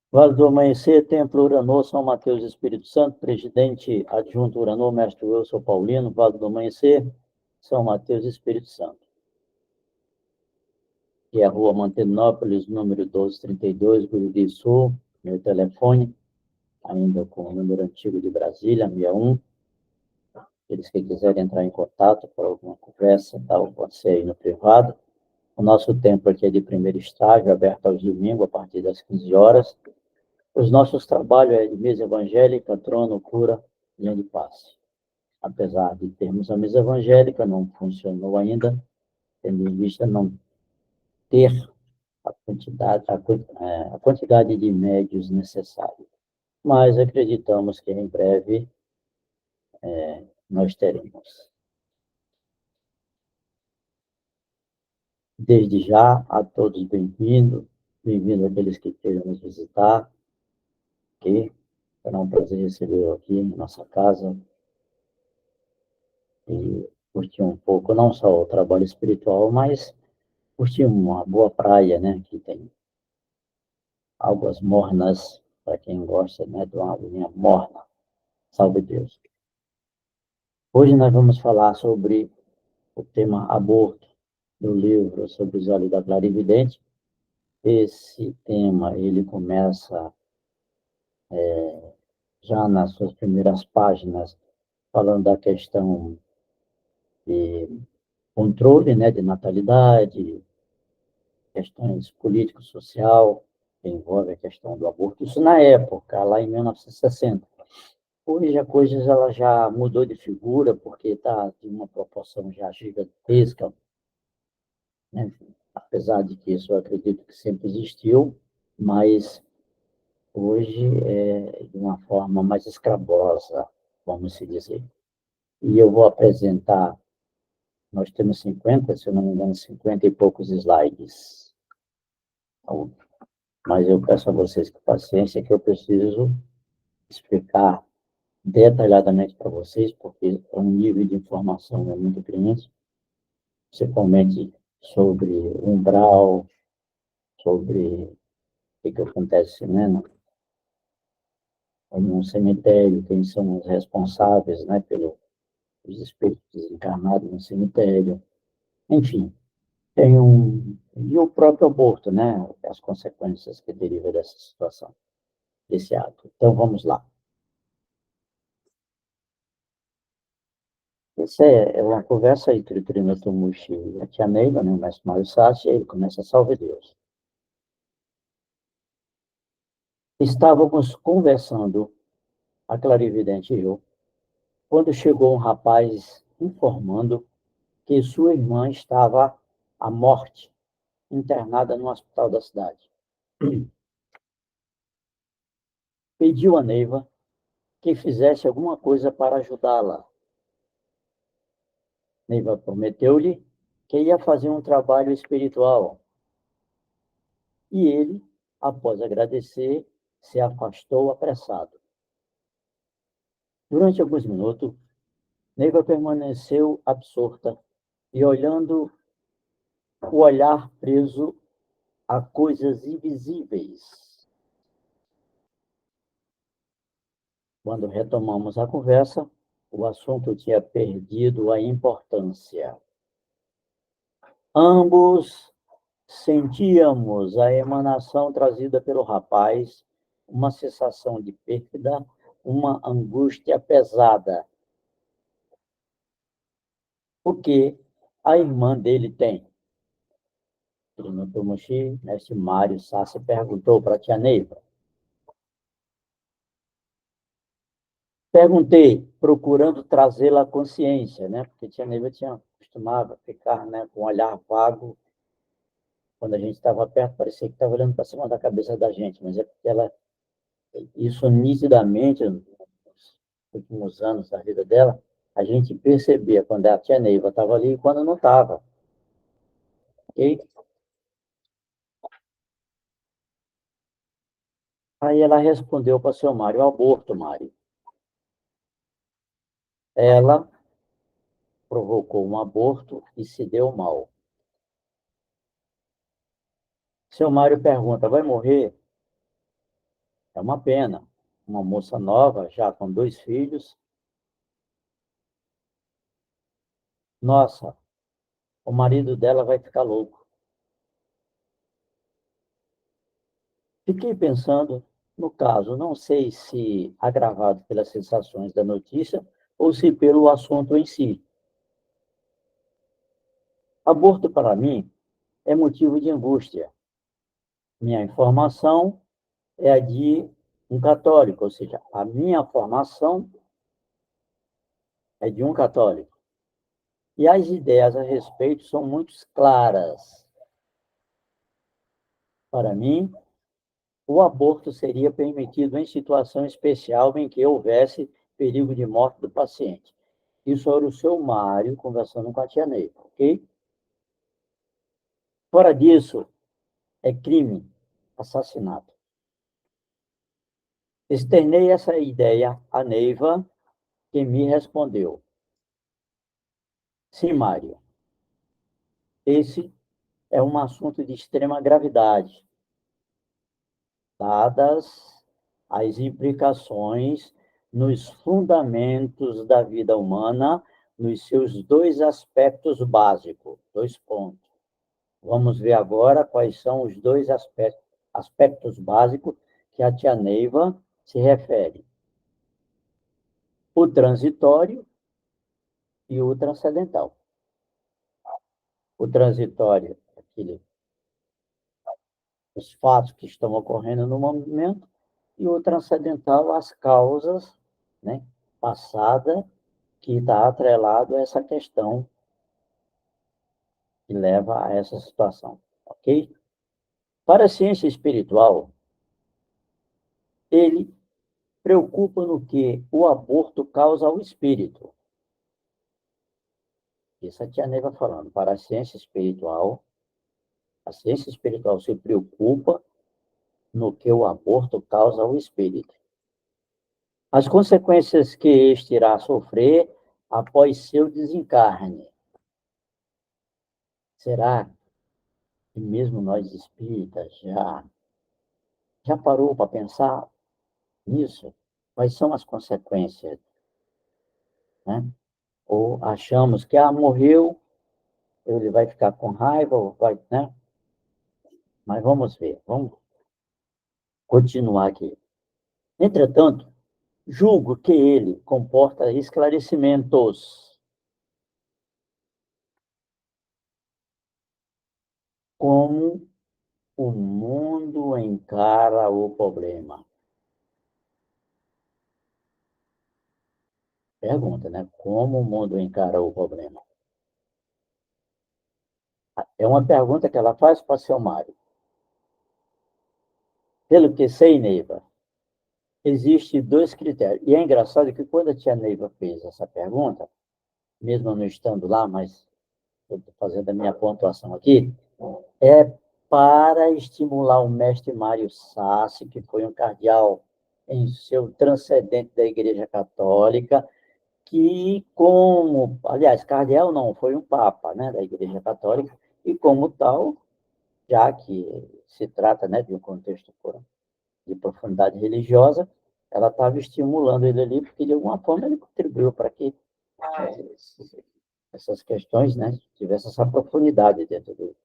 Vale do Amanhecer, Templo Uranô, São Mateus Espírito Santo, presidente adjunto Uranô, mestre Wilson Paulino, Vale do Amanhecer, São Mateus Espírito Santo. Que é a Rua Mantenópolis, número 1232, Guriri Sul, meu telefone, ainda com o número antigo de Brasília, 61. Aqueles que quiserem entrar em contato para alguma conversa, tal, pode ser aí no privado. O nosso templo aqui é de primeiro estágio, aberto aos domingos, a partir das 15 horas. Os nossos trabalhos é de mesa evangélica, trono, cura, linha de passe. Apesar de termos a mesa evangélica, não funcionou ainda, tendo em vista não ter a quantidade de médios necessária. Mas acreditamos que em breve nós teremos. Desde já, a todos bem-vindos, bem-vindos aqueles que queiram nos visitar, que será um prazer receber aqui em nossa casa e curtir um pouco, não só o trabalho espiritual, mas curtir uma boa praia, né, que tem águas mornas, para quem gosta, né, de uma aguinha morna. Salve Deus. Hoje nós vamos falar sobre o tema aborto, do livro Sobre os Olhos da Clarividente. Esse tema, ele começa já nas suas primeiras páginas, falando da questão de controle, né, de natalidade, questões político-social, que envolve a questão do aborto. Isso na época, lá em 1960. Hoje a coisa ela já mudou de figura, porque está de uma proporção já gigantesca, né? Apesar de que isso eu acredito que sempre existiu, mas hoje é de uma forma mais escabrosa, vamos se dizer. E eu vou apresentar, nós temos 50, se eu não me engano, 50 e poucos slides. Então, mas eu peço a vocês que paciência, que eu preciso explicar detalhadamente para vocês, porque é um nível de informação muito grande, principalmente sobre umbral, sobre o que acontece, né, no cemitério, quem são os responsáveis, né, pelos espíritos desencarnados no cemitério. Enfim, tem um... E o próprio aborto, né, as consequências que derivam dessa situação, desse ato. Então, vamos lá. Essa é uma conversa entre o Trino Tomushi e a tia Neila, né, o mestre Mário Sassi, e ele começa: salve Deus. Estávamos conversando, a clarividente e eu, quando chegou um rapaz informando que sua irmã estava à morte, internada no hospital da cidade. Pediu a Neiva que fizesse alguma coisa para ajudá-la. Neiva prometeu-lhe que ia fazer um trabalho espiritual. E ele, após agradecer, se afastou apressado. Durante alguns minutos, Neiva permaneceu absorta e olhando o olhar preso a coisas invisíveis. Quando retomamos a conversa, o assunto tinha perdido a importância. Ambos sentíamos a emanação trazida pelo rapaz, uma sensação de perda, uma angústia pesada. O que a irmã dele tem? Bruno Tomoshi, mestre Mário Sassi, perguntou para a tia Neiva. Perguntei, procurando trazê-la à consciência, né? Porque a tia Neiva costumava ficar, né, com um olhar vago. Quando a gente estava perto, parecia que estava olhando para cima da cabeça da gente, mas é porque ela, isso nitidamente, nos últimos anos da vida dela, a gente percebia quando a tia Neiva estava ali e quando não estava. Okay? Aí ela respondeu para o seu Mário: aborto, Mário. Ela provocou um aborto e se deu mal. Seu Mário pergunta: vai morrer? É uma pena. Uma moça nova, já com 2 filhos. Nossa, o marido dela vai ficar louco. Fiquei pensando no caso, não sei se agravado pelas sensações da notícia ou se pelo assunto em si. Aborto, para mim, é motivo de angústia. Minha informação é a de um católico, ou seja, a minha formação é de um católico. E as ideias a respeito são muito claras. Para mim, o aborto seria permitido em situação especial em que houvesse perigo de morte do paciente. Isso era o seu Mário conversando com a tia Ney, ok? Fora disso, é crime, assassinato. Externei essa ideia à Neiva, que me respondeu: sim, Mário, esse é um assunto de extrema gravidade, dadas as implicações nos fundamentos da vida humana, nos seus 2 aspectos básicos. 2 pontos. Vamos ver agora quais são os 2 aspectos básicos que a tia Neiva se refere: o transitório e o transcendental. O transitório, os fatos que estão ocorrendo no momento, e o transcendental, as causas, né, passada, que está atrelado a essa questão que leva a essa situação, ok? Para a ciência espiritual, ele preocupa no que o aborto causa ao espírito. Isso a tia Neiva falando. Para a ciência espiritual se preocupa no que o aborto causa ao espírito. As consequências que este irá sofrer após seu desencarne. Será que mesmo nós espíritas já parou para pensar nisso? Quais são as consequências? Né? Ou achamos que morreu, ele vai ficar com raiva, ou vai, né? Mas vamos ver, vamos continuar aqui. Entretanto, julgo que ele comporta esclarecimentos. Como o mundo encara o problema? Pergunta, né? Como o mundo encara o problema? É uma pergunta que ela faz para o seu Mário. Pelo que sei, Neiva, existem 2 critérios. E é engraçado que quando a tia Neiva fez essa pergunta, mesmo não estando lá, mas estou fazendo a minha pontuação aqui, é para estimular o mestre Mário Sassi, que foi um cardeal em seu transcendente da Igreja Católica, que como, aliás, cardeal não, foi um papa, né, da Igreja Católica, e como tal, já que se trata, né, de um contexto de profundidade religiosa, ela estava estimulando ele ali, porque de alguma forma ele contribuiu para que essas questões, né, tivessem essa profundidade dentro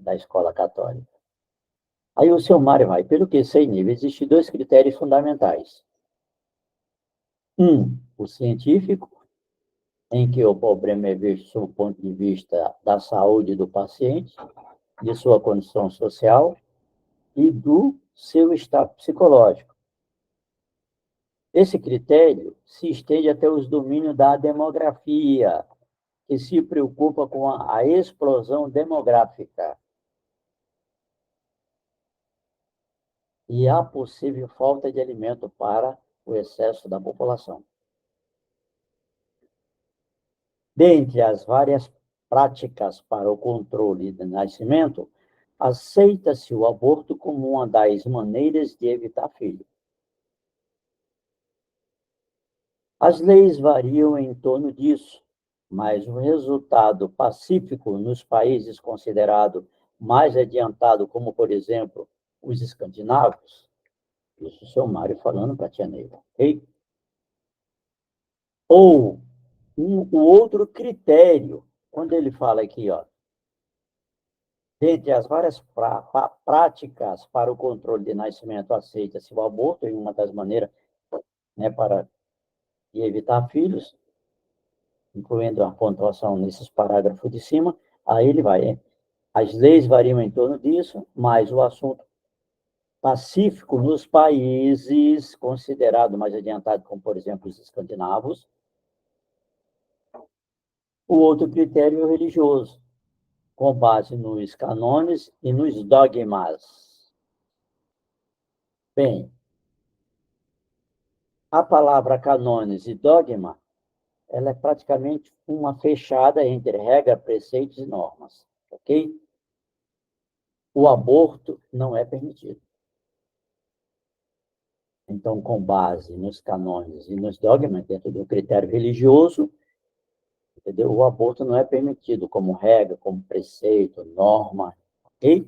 da escola católica. Aí o seu Mário vai, pelo que sei, nível, existem 2 critérios fundamentais. O científico, em que o problema é visto sob o ponto de vista da saúde do paciente, de sua condição social e do seu estado psicológico. Esse critério se estende até os domínios da demografia, que se preocupa com a explosão demográfica e a possível falta de alimento para o excesso da população. Dentre as várias práticas para o controle do nascimento, aceita-se o aborto como uma das maneiras de evitar filho. As leis variam em torno disso, mas o resultado pacífico nos países considerados mais adiantados, como, por exemplo, os escandinavos, Isso o seu Mário falando para a tia Neiva, ok? Ou o outro critério, quando ele fala aqui, ó, dentre as várias práticas para o controle de nascimento, aceita-se o aborto, em uma das maneiras, né, para evitar filhos, incluindo a pontuação nesses parágrafos de cima, aí ele vai, hein? As leis variam em torno disso, mas o assunto pacífico nos países considerados mais adiantados, como, por exemplo, os escandinavos. O outro critério é o religioso, com base nos canones e nos dogmas. Bem, a palavra canones e dogma, ela é praticamente uma fechada entre regra, preceitos e normas, ok? O aborto não é permitido. Então, com base nos canones e nos dogmas, dentro do critério religioso, entendeu? O aborto não é permitido como regra, como preceito, norma, ok?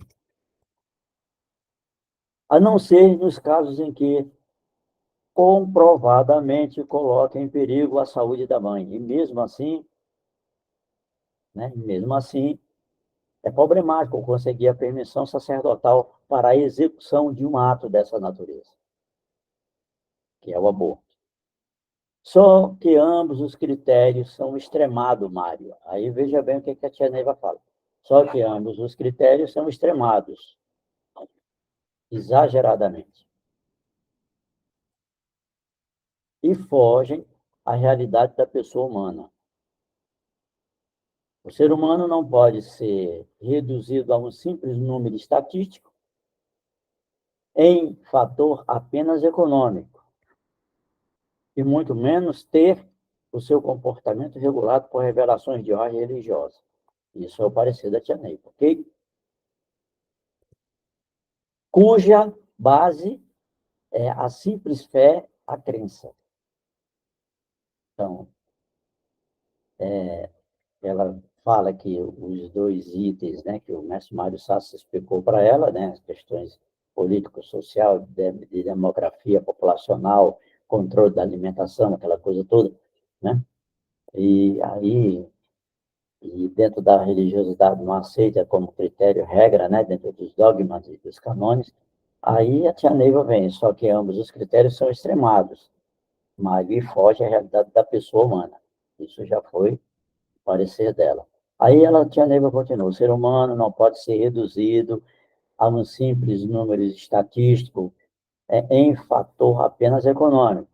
A não ser nos casos em que comprovadamente coloca em perigo a saúde da mãe. E mesmo assim, né, mesmo assim, é problemático conseguir a permissão sacerdotal para a execução de um ato dessa natureza, que é o aborto. Só que ambos os critérios são extremados, Mário. Aí veja bem o que a tia Neiva fala. Só que ambos os critérios são extremados, exageradamente, e fogem à realidade da pessoa humana. O ser humano não pode ser reduzido a um simples número estatístico em fator apenas econômico, e muito menos ter o seu comportamento regulado por revelações de ordem religiosa. Isso é o parecer da tia Neiva, ok? Cuja base é a simples fé, a crença. Então, ela fala que os dois itens, né, que o mestre Mário Sassi explicou para ela, né, as questões político-social, de demografia populacional, controle da alimentação, aquela coisa toda, né? E aí, e dentro da religiosidade não aceita como critério, regra, né, dentro dos dogmas e dos canones, aí a tia Neiva vem, só que ambos os critérios são extremados, mas e foge à realidade da pessoa humana. Isso já foi parecer dela. Aí ela, tia Neiva, continua, o ser humano não pode ser reduzido a um simples número estatístico em fator apenas econômico,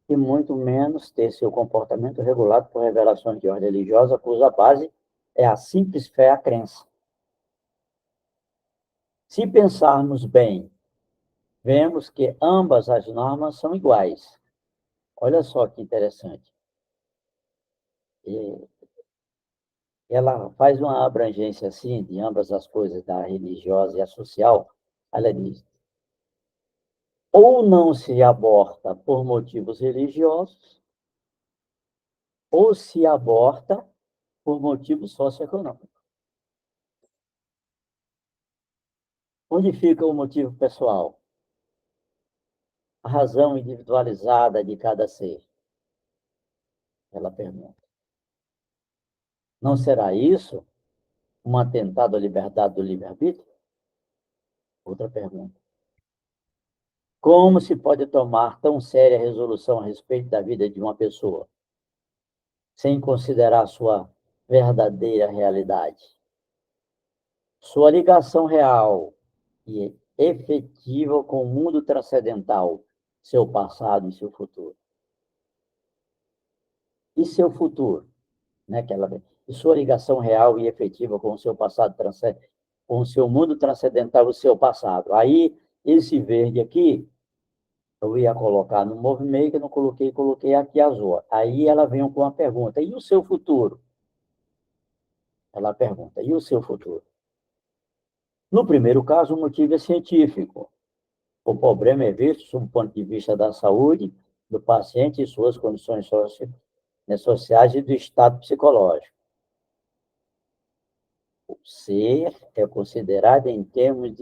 e muito menos ter seu comportamento regulado por revelações de ordem religiosa, cuja base é a simples fé, a crença. Se pensarmos bem, vemos que ambas as normas são iguais. Olha só que interessante. E ela faz uma abrangência assim de ambas as coisas, da religiosa e a social. Ela diz: ou não se aborta por motivos religiosos, ou se aborta por motivos socioeconômicos. Onde fica o motivo pessoal? A razão individualizada de cada ser? Ela pergunta. Não será isso um atentado à liberdade do livre-arbítrio? Outra pergunta. Como se pode tomar tão séria resolução a respeito da vida de uma pessoa, sem considerar sua verdadeira realidade? Sua ligação real e efetiva com o mundo transcendental, seu passado e seu futuro. E seu futuro, né, que ela, e sua ligação real e efetiva com o seu passado, com o seu mundo transcendental, o seu passado. Aí, esse verde aqui, eu ia colocar no movimento, não coloquei, coloquei aqui azul. Aí ela vem com uma pergunta, e o seu futuro? Ela pergunta, e o seu futuro? No primeiro caso, o motivo é científico. O problema é visto sob o ponto de vista da saúde do paciente e suas condições sociais e do estado psicológico. O ser é considerado em termos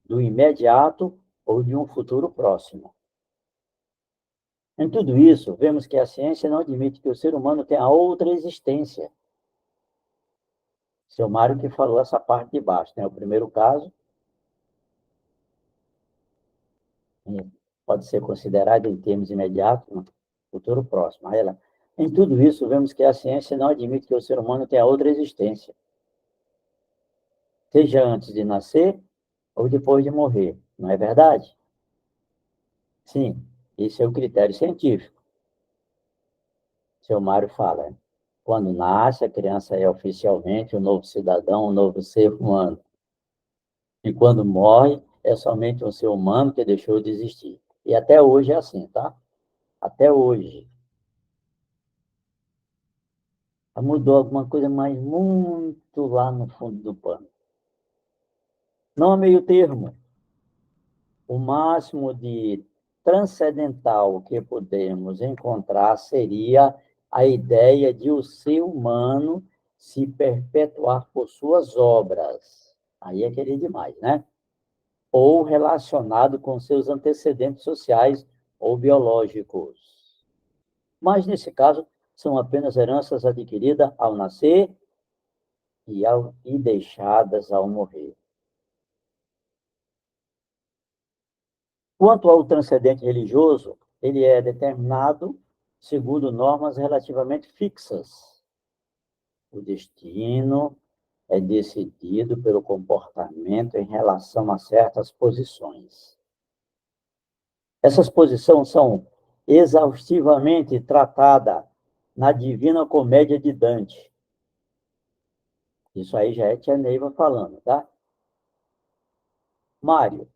do imediato ou de um futuro próximo. Em tudo isso, vemos que a ciência não admite que o ser humano tenha outra existência. Seu Mário que falou essa parte de baixo, né? O primeiro caso pode ser considerado em termos imediatos, no futuro próximo. Aí ela, em tudo isso, vemos que a ciência não admite que o ser humano tenha outra existência, seja antes de nascer ou depois de morrer. Não é verdade? Sim, esse é o critério científico. Seu Mário fala, quando nasce, a criança é oficialmente um novo cidadão, um novo ser humano. E quando morre, é somente um ser humano que deixou de existir. E até hoje é assim, tá? Até hoje. Mudou alguma coisa, mas muito lá no fundo do pano. Não há meio termo. O máximo de transcendental que podemos encontrar seria a ideia de o ser humano se perpetuar por suas obras. Aí é querer demais, né? Ou relacionado com seus antecedentes sociais ou biológicos. Mas, nesse caso, são apenas heranças adquiridas ao nascer e deixadas ao morrer. Quanto ao transcendente religioso, ele é determinado segundo normas relativamente fixas. O destino é decidido pelo comportamento em relação a certas posições. Essas posições são exaustivamente tratadas na Divina Comédia de Dante. Isso aí já é Tia Neiva falando, tá? Mário,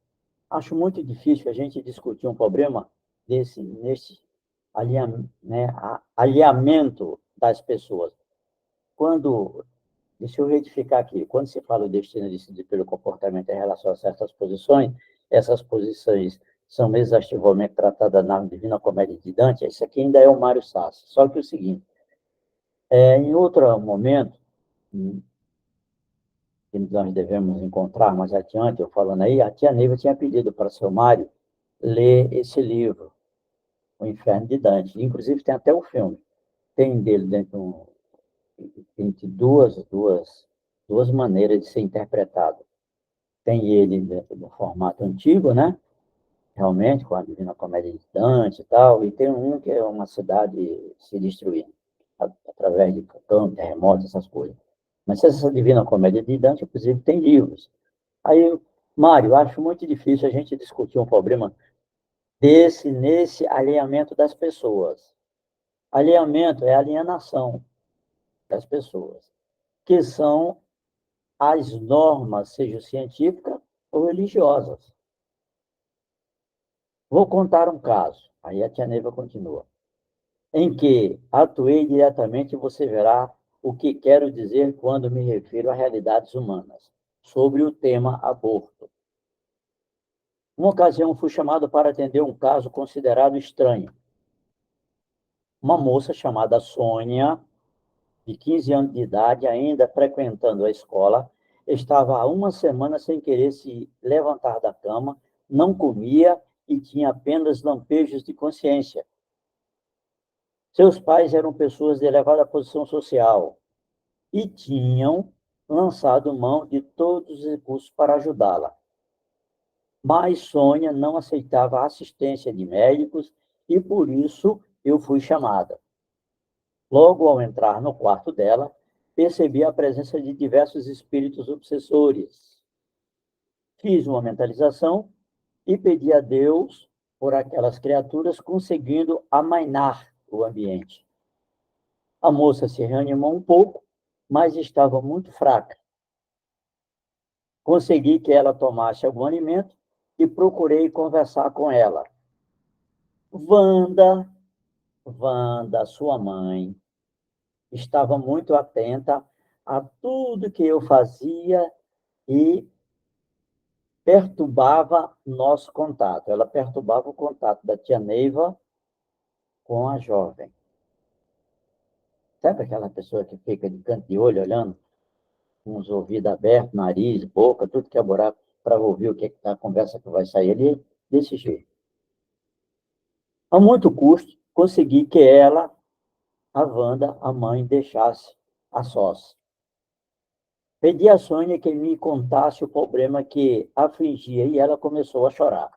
acho muito difícil a gente discutir um problema nesse alinhamento das pessoas. Quando, deixa eu retificar aqui, quando se fala o destino decidido pelo comportamento em relação a certas posições, essas posições são exaustivamente tratadas na Divina Comédia de Dante, isso aqui ainda é o Mário Sassi. Só que o seguinte, em outro momento, que nós devemos encontrar mais adiante, eu falando aí, a tia Neiva tinha pedido para o seu Mário ler esse livro, O Inferno de Dante. Inclusive, tem até um filme. Tem dele dentro tem duas maneiras de ser interpretado. Tem ele dentro do formato antigo, né? Realmente, com a Divina Comédia de Dante e tal, e tem um que é uma cidade se destruindo, através de vulcão, terremotos, essas coisas. Mas essa Divina Comédia de Dante, inclusive, tem livros. Aí, Mário, acho muito difícil a gente discutir um problema nesse alinhamento das pessoas. Alinhamento é alienação das pessoas, que são as normas, seja científicas ou religiosas. Vou contar um caso, aí a tia Neiva continua, em que atuei diretamente e você verá o que quero dizer quando me refiro a realidades humanas, sobre o tema aborto. Uma ocasião fui chamado para atender um caso considerado estranho. Uma moça chamada Sônia, de 15 anos de idade, ainda frequentando a escola, estava há uma semana sem querer se levantar da cama, não comia e tinha apenas lampejos de consciência. Seus pais eram pessoas de elevada posição social e tinham lançado mão de todos os recursos para ajudá-la. Mas Sônia não aceitava a assistência de médicos e, por isso, eu fui chamada. Logo ao entrar no quarto dela, percebi a presença de diversos espíritos obsessores. Fiz uma mentalização e pedi a Deus por aquelas criaturas, conseguindo amainar o ambiente. A moça se reanimou um pouco, mas estava muito fraca. Consegui que ela tomasse algum alimento e procurei conversar com ela. Wanda, sua mãe, estava muito atenta a tudo que eu fazia e perturbava nosso contato. Ela perturbava o contato da tia Neiva com a jovem. Sabe aquela pessoa que fica de canto de olho olhando, com os ouvidos abertos, nariz, boca, tudo que é buraco, para ouvir o que é a conversa que vai sair ali desse jeito. A muito custo, consegui que ela, a Wanda, a mãe, deixasse a sós. Pedi a Sônia que me contasse o problema que afligia e ela começou a chorar.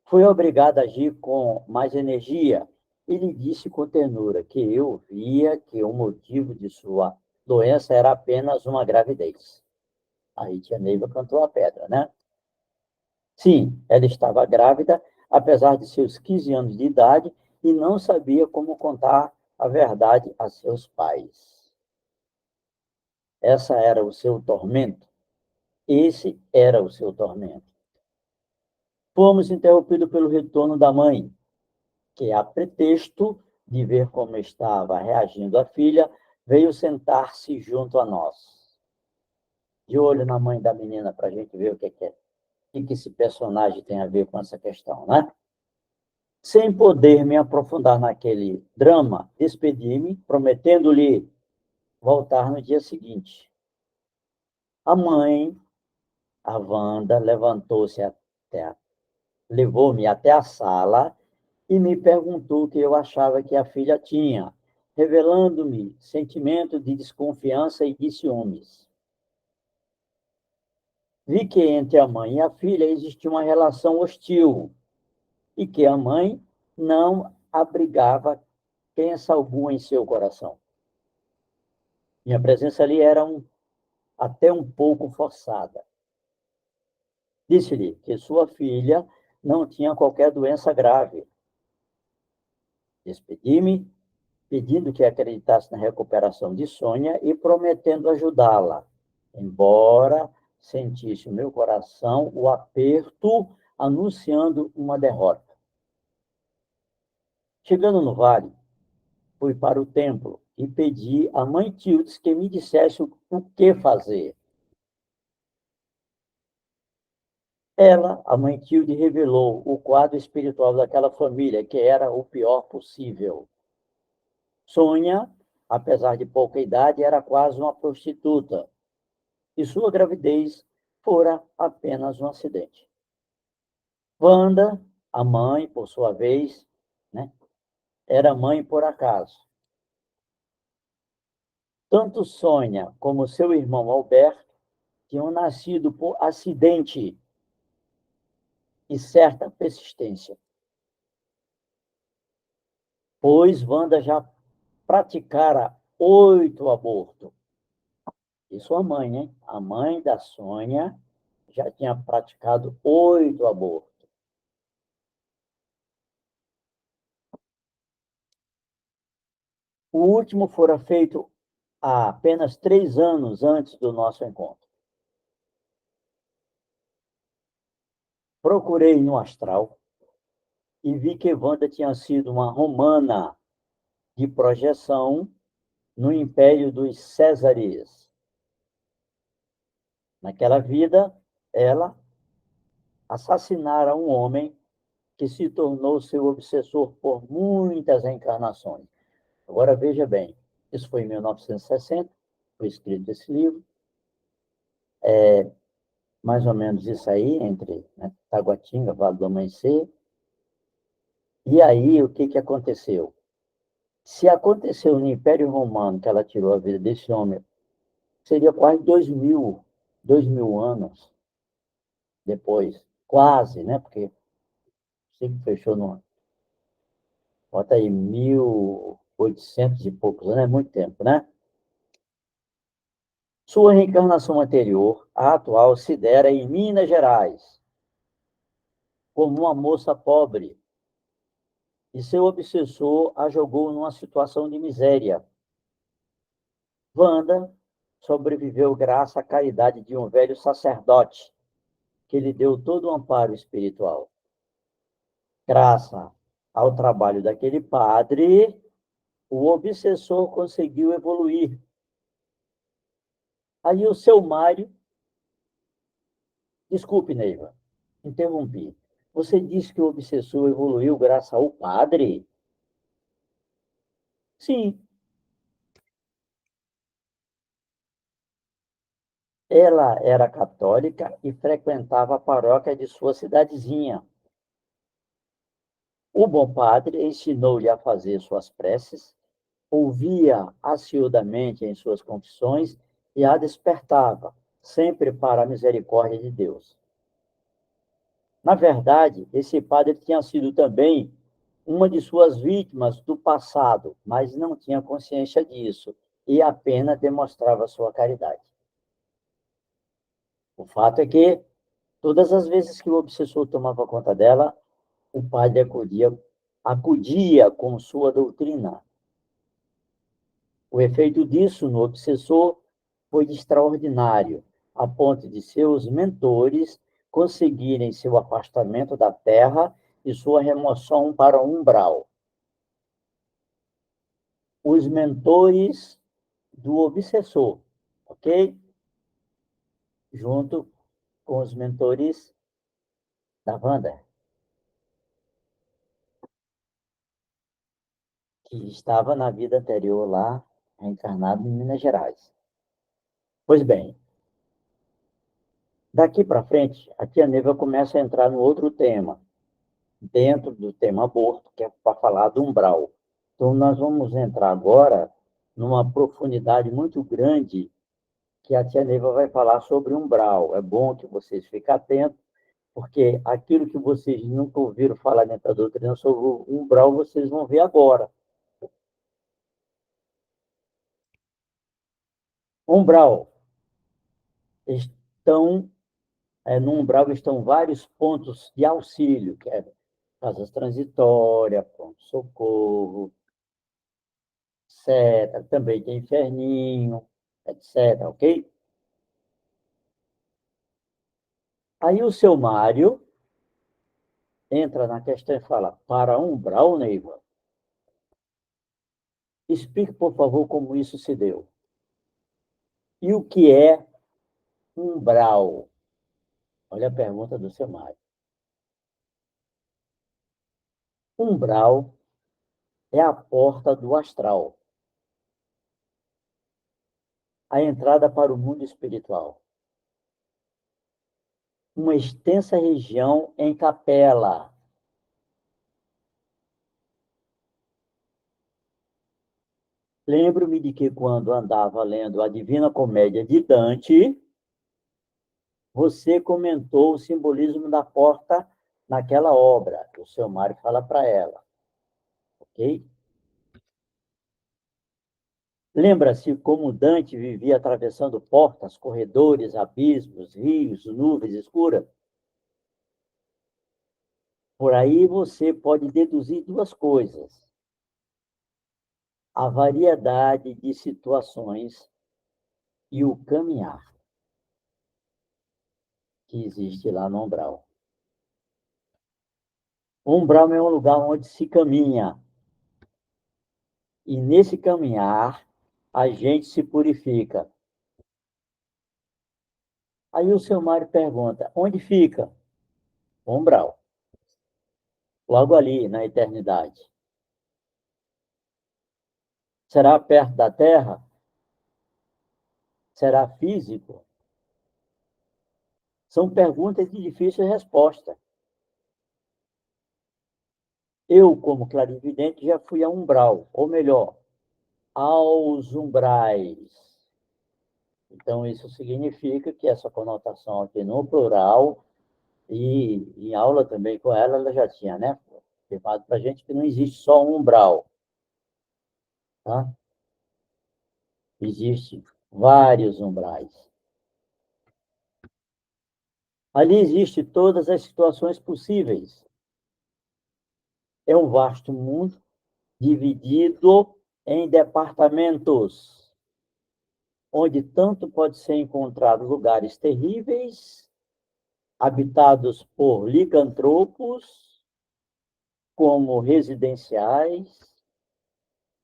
Fui obrigada a agir com mais energia e lhe disse com ternura que eu via que o motivo de sua doença era apenas uma gravidez. Aí tia Neiva cantou a pedra, né? Sim, ela estava grávida, apesar de seus 15 anos de idade, e não sabia como contar a verdade a seus pais. Essa era o seu tormento. Esse era o seu tormento. Fomos interrompidos pelo retorno da mãe, que, a pretexto de ver como estava reagindo a filha, veio sentar-se junto a nós. De olho na mãe da menina para a gente ver o que é. O que esse personagem tem a ver com essa questão, né? Sem poder me aprofundar naquele drama, despedi-me, prometendo-lhe voltar no dia seguinte. A mãe, a Wanda, levantou-se levou-me até a sala e me perguntou o que eu achava que a filha tinha, revelando-me sentimento de desconfiança e de ciúmes. Vi que entre a mãe e a filha existia uma relação hostil e que a mãe não abrigava crença alguma em seu coração. Minha presença ali era até um pouco forçada. Disse-lhe que sua filha não tinha qualquer doença grave. Despedi-me, pedindo que acreditasse na recuperação de Sônia e prometendo ajudá-la, embora sentisse o meu coração o aperto anunciando uma derrota. Chegando no vale, fui para o templo e pedi à mãe Tildes que me dissesse o que fazer. Ela, a mãe Tilde, revelou o quadro espiritual daquela família, que era o pior possível. Sônia, apesar de pouca idade, era quase uma prostituta, e sua gravidez fora apenas um acidente. Wanda, a mãe, por sua vez, né, era mãe por acaso. Tanto Sônia como seu irmão Alberto tinham nascido por acidente e certa persistência, pois Wanda já praticara 8 abortos. Isso a mãe, né? A mãe da Sônia já tinha praticado 8 abortos. O último fora feito há apenas 3 anos antes do nosso encontro. Procurei no astral e vi que Wanda tinha sido uma romana de projeção no Império dos Césares. Naquela vida, ela assassinara um homem que se tornou seu obsessor por muitas encarnações. Agora, veja bem, isso foi em 1960, foi escrito esse livro, mais ou menos isso aí, entre, né, Taguatinga, Vale do Amanhecer. E aí, o que aconteceu? Se aconteceu no Império Romano que ela tirou a vida desse homem, seria quase 2000 anos depois. Quase, né? Porque sempre fechou no... Bota aí, 1800 e poucos anos, é muito tempo, né? Sua reencarnação anterior, a atual, se dera em Minas Gerais, como uma moça pobre, e seu obsessor a jogou numa situação de miséria. Wanda sobreviveu graças à caridade de um velho sacerdote, que lhe deu todo o amparo espiritual. Graças ao trabalho daquele padre, o obsessor conseguiu evoluir. Aí o seu Mário... Desculpe, Neiva, interrompi. Você disse que o obsessor evoluiu graças ao padre? Sim. Ela era católica e frequentava a paróquia de sua cidadezinha. O bom padre ensinou-lhe a fazer suas preces, ouvia assiduamente em suas confissões e a despertava, sempre para a misericórdia de Deus. Na verdade, esse padre tinha sido também uma de suas vítimas do passado, mas não tinha consciência disso e apenas demonstrava sua caridade. O fato é que, todas as vezes que o obsessor tomava conta dela, o padre acudia com sua doutrina. O efeito disso no obsessor foi extraordinário, a ponto de seus mentores conseguirem seu afastamento da Terra e sua remoção para o umbral. Os mentores do obsessor, ok? Junto com os mentores da Wanda, que estava na vida anterior lá, reencarnado em Minas Gerais. Pois bem, daqui para frente, a tia Neva começa a entrar no outro tema, dentro do tema aborto, que é para falar do umbral. Então, nós vamos entrar agora numa profundidade muito grande, que a tia Neva vai falar sobre umbral. É bom que vocês fiquem atentos, porque aquilo que vocês nunca ouviram falar dentro da doutrina sobre o umbral, vocês vão ver agora. Umbral. No umbral estão vários pontos de auxílio, que é casas transitórias, pronto-socorro, etc. Também tem inferninho, etc. Ok? Aí o seu Mário entra na questão e fala: para umbral, Neiva, explique, por favor, como isso se deu. E o que é umbral? Olha a pergunta do seu Mário. Umbral é a porta do astral, a entrada para o mundo espiritual. Uma extensa região em capela. Lembro-me de que, quando andava lendo a Divina Comédia de Dante, você comentou o simbolismo da porta naquela obra, que o seu Mário fala para ela. Ok? Lembra-se como Dante vivia atravessando portas, corredores, abismos, rios, nuvens escuras? Por aí você pode deduzir duas coisas: a variedade de situações e o caminhar que existe lá no umbral. O umbral é um lugar onde se caminha, e nesse caminhar a gente se purifica. Aí o seu Mário pergunta: onde fica? O umbral. Logo ali, na eternidade. Será perto da Terra? Será físico? São perguntas de difícil resposta. Eu, como clarividente, já fui a umbral, ou melhor, aos umbrais. Então, isso significa que essa conotação aqui no plural, e em aula também com ela, ela já tinha, né? Afirmado para a gente que não existe só um umbral, tá? Existem vários umbrais. Ali existem todas as situações possíveis. É um vasto mundo dividido em departamentos, onde tanto pode ser encontrado lugares terríveis, habitados por licantropos, como residenciais,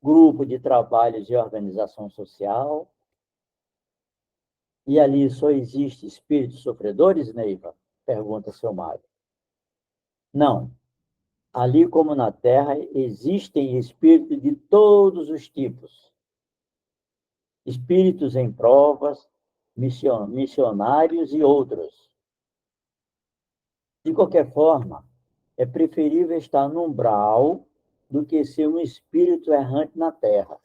grupo de trabalhos e organização social. E ali só existe espíritos sofredores, Neiva? Pergunta seu Mário. Não. Ali, como na Terra, existem espíritos de todos os tipos. Espíritos em provas, missionários e outros. De qualquer forma, é preferível estar no umbral do que ser um espírito errante na terra.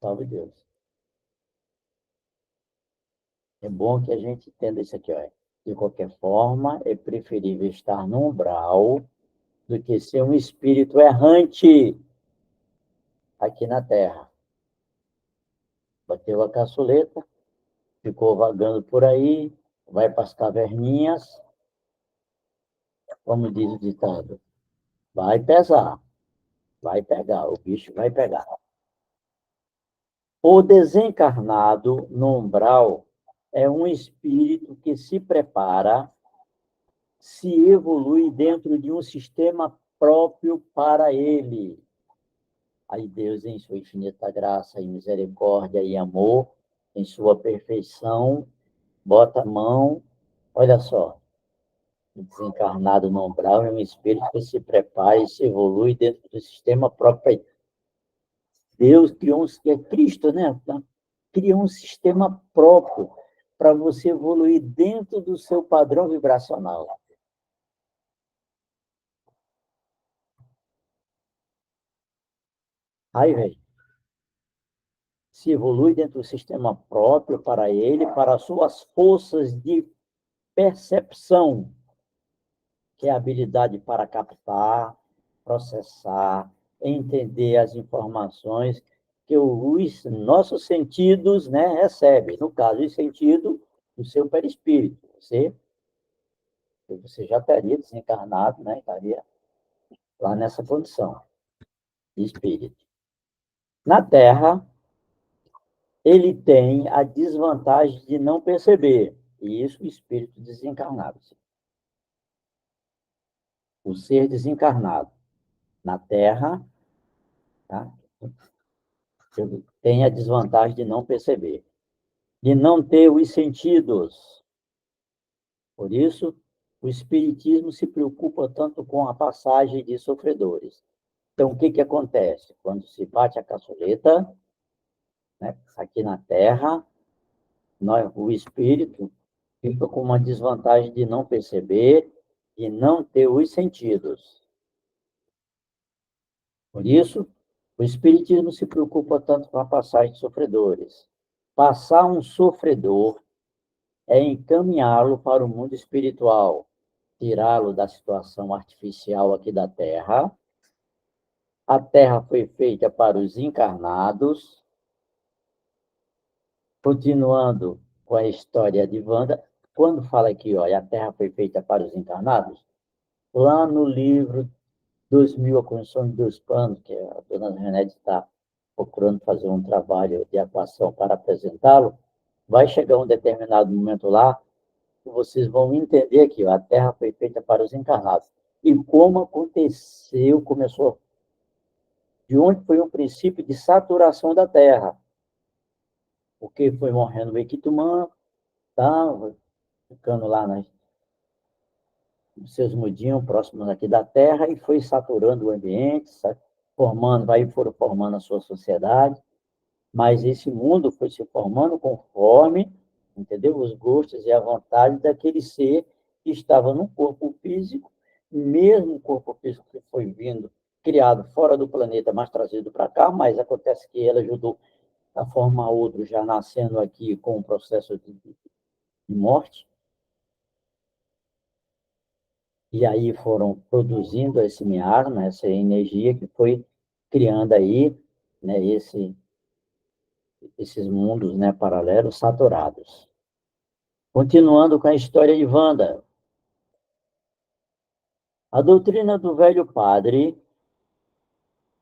Salve Deus. É bom que a gente entenda isso aqui, ó. De qualquer forma, é preferível estar no umbral do que ser um espírito errante aqui na terra. Bateu a caçuleta, ficou vagando por aí, vai para as caverninhas, como diz o ditado, vai pesar, vai pegar, o bicho vai pegar. O desencarnado no umbral é um espírito que se prepara, se evolui dentro de um sistema próprio para ele. Aí Deus, em sua infinita graça e misericórdia e amor, em sua perfeição, bota a mão, olha só, desencarnado no umbral é um espírito que se prepara e se evolui dentro do sistema próprio. Deus criou é Cristo, né? Criou um sistema próprio para você evoluir dentro do seu padrão vibracional. Aí, velho, se evolui dentro do sistema próprio para ele, para as suas forças de percepção, que é a habilidade para captar, processar, entender as informações que os nossos sentidos, né, recebem. No caso, o sentido do seu perispírito. Você já estaria desencarnado, né, estaria lá nessa condição de espírito. Na Terra, ele tem a desvantagem de não perceber, e isso o espírito desencarnado. O ser desencarnado na Terra, tá? Tem a desvantagem de não perceber, de não ter os sentidos. Por isso, o Espiritismo se preocupa tanto com a passagem de sofredores. Então, o que, que acontece? Quando se bate a caçuleta, né, aqui na Terra, o espírito fica com uma desvantagem de não perceber e não ter os sentidos. Por isso, o Espiritismo se preocupa tanto com a passagem de sofredores. Passar um sofredor é encaminhá-lo para o mundo espiritual, tirá-lo da situação artificial aqui da Terra. A Terra foi feita para os encarnados. Continuando com a história de Wanda, quando fala aqui, ó, a Terra foi feita para os encarnados, lá no livro 2000, a Condição de Dois Planos, que a dona Renete está procurando fazer um trabalho de atuação para apresentá-lo, vai chegar um determinado momento lá que vocês vão entender que a Terra foi feita para os encarnados. E como aconteceu, começou, de onde foi o princípio de saturação da Terra. Porque foi morrendo o Equitumã, tá, ficando lá nas seus mudinhos próximos aqui da Terra e foi saturando o ambiente, formando, aí foram formando a sua sociedade, mas esse mundo foi se formando conforme, entendeu? Os gostos e a vontade daquele ser que estava no corpo físico, mesmo o corpo físico que foi vindo, criado fora do planeta, mas trazido para cá, mas acontece que ele ajudou a formar outro já nascendo aqui com o processo de morte, e aí foram produzindo esse miasma, essa energia que foi criando aí, né, esses mundos, né, paralelos saturados. Continuando com a história de Wanda. A doutrina do velho padre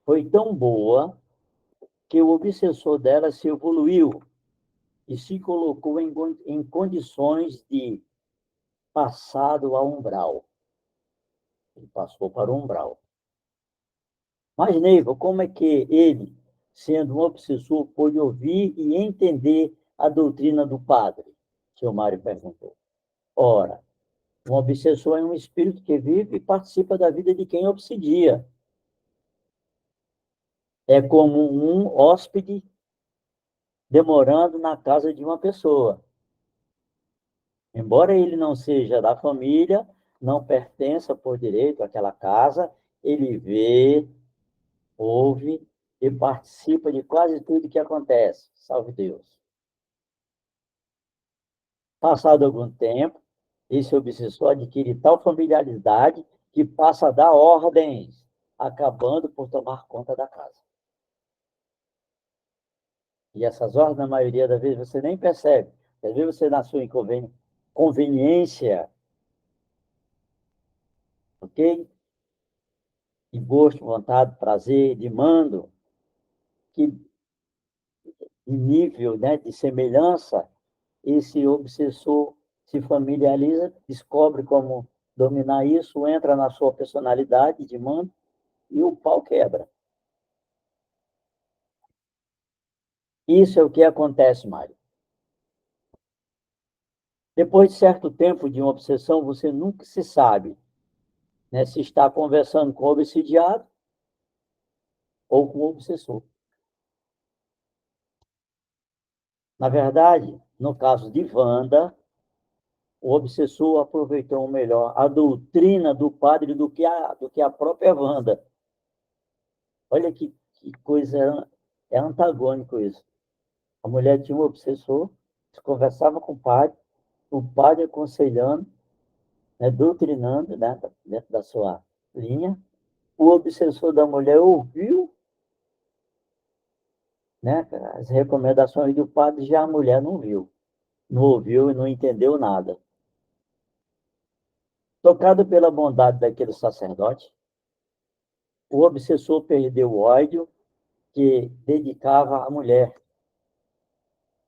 foi tão boa que o obsessor dela se evoluiu e se colocou em condições de passado ao umbral. Ele passou para o umbral. Mas, Neiva, como é que ele, sendo um obsessor, pôde ouvir e entender a doutrina do padre? O seu Mário perguntou. Ora, um obsessor é um espírito que vive e participa da vida de quem obsidia. É como um hóspede demorando na casa de uma pessoa. Embora ele não seja da família, não pertença por direito àquela casa, ele vê, ouve e participa de quase tudo que acontece. Salve Deus. Passado algum tempo, esse obsessor adquire tal familiaridade que passa a dar ordens, acabando por tomar conta da casa. E essas ordens, na maioria das vezes, você nem percebe. Às vezes você, na sua conveniência, ok? De gosto, vontade, prazer, de mando, que em nível, né, de semelhança, esse obsessor se familiariza, descobre como dominar isso, entra na sua personalidade de mando e o pau quebra. Isso é o que acontece, Mário. Depois de certo tempo de uma obsessão, você nunca se sabe, né, se está conversando com o obsidiado ou com o obsessor. Na verdade, no caso de Wanda, o obsessor aproveitou melhor a doutrina do padre do que a própria Wanda. Olha que coisa, é antagônico isso. A mulher tinha um obsessor, conversava com o padre aconselhando, né, doutrinando, né, dentro da sua linha. O obsessor da mulher ouviu, né, as recomendações do padre, já a mulher não viu, não ouviu e não entendeu nada. Tocado pela bondade daquele sacerdote, o obsessor perdeu o ódio que dedicava à mulher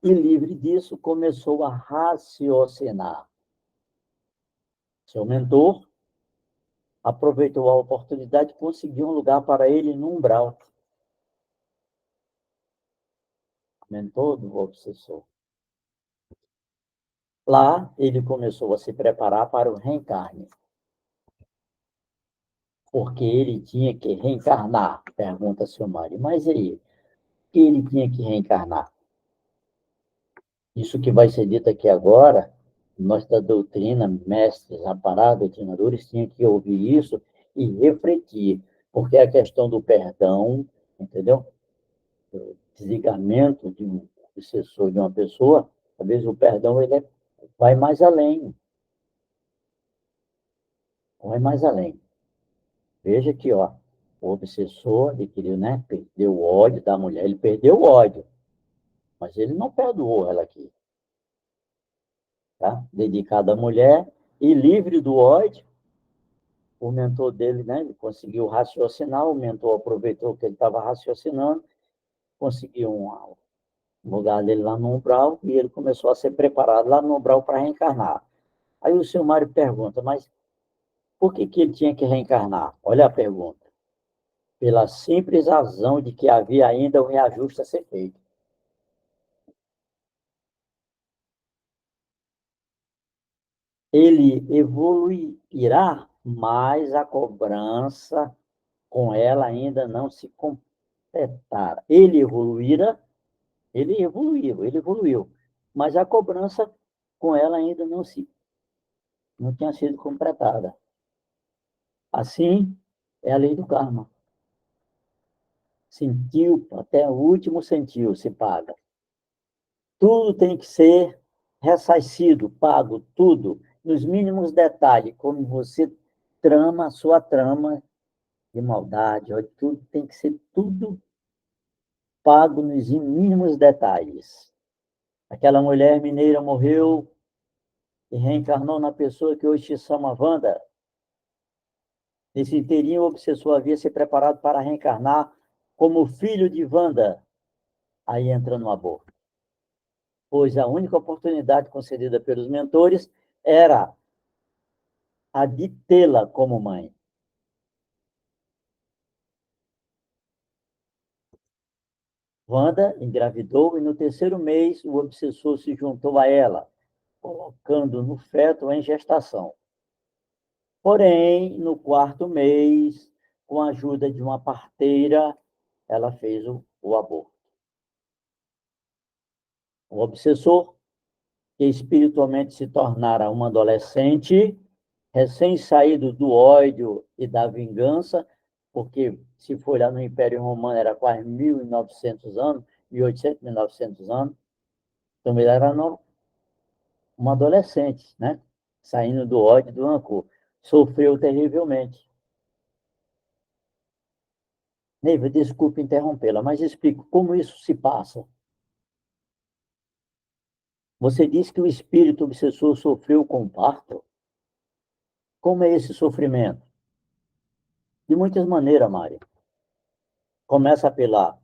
e, livre disso, começou a raciocinar. Seu mentor aproveitou a oportunidade e conseguiu um lugar para ele no umbral. Mentor do obsessor. Lá, ele começou a se preparar para o reencarne. Porque ele tinha que reencarnar, pergunta Silmari. Mas aí, que ele tinha que reencarnar? Isso que vai ser dito aqui agora, nós da doutrina, mestres, aparatos, doutrinadores, tinham que ouvir isso e refletir, porque a questão do perdão, entendeu? O desligamento de um obsessor de uma pessoa, às vezes o perdão ele vai mais além, vai mais além. Veja que, ó, o obsessor, ele queria, né, perder o ódio da mulher, ele perdeu o ódio, mas ele não perdoou ela aqui, tá? Dedicado à mulher e livre do ódio, o mentor dele, né, ele conseguiu raciocinar, o mentor aproveitou que ele estava raciocinando, conseguiu um lugar dele lá no umbral e ele começou a ser preparado lá no umbral para reencarnar. Aí o seu Mário pergunta, mas por que ele tinha que reencarnar? Olha a pergunta. Pela simples razão de que havia ainda o reajuste a ser feito. Ele evoluirá, mas a cobrança com ela ainda não se completar. Ele evoluiu, mas a cobrança com ela ainda não tinha sido completada. Assim, é a lei do karma. Sentiu, até o último sentiu, se paga. Tudo tem que ser ressarcido, pago, tudo, nos mínimos detalhes, como você trama a sua trama de maldade, tudo tem que ser tudo pago nos mínimos detalhes. Aquela mulher mineira morreu e reencarnou na pessoa que hoje se chama Wanda. Nesse inteirinho, o obsessor havia se preparado para reencarnar como filho de Wanda. Aí entra no aborto. Pois a única oportunidade concedida pelos mentores era a de tê-la como mãe. Wanda engravidou e no terceiro mês o obsessor se juntou a ela, colocando no feto em gestação. Porém, no quarto mês, com a ajuda de uma parteira, ela fez o aborto. O obsessor, que espiritualmente se tornara um adolescente, recém-saído do ódio e da vingança, porque se foi lá no Império Romano era quase 1.900 anos, 1.800, 1.900 anos, então ele era um adolescente, né? Saindo do ódio e do rancor. Sofreu terrivelmente. Neiva, desculpe interrompê-la, mas explico como isso se passa. Você disse que o espírito obsessor sofreu com o parto? Como é esse sofrimento? De muitas maneiras, Mária. Começa pela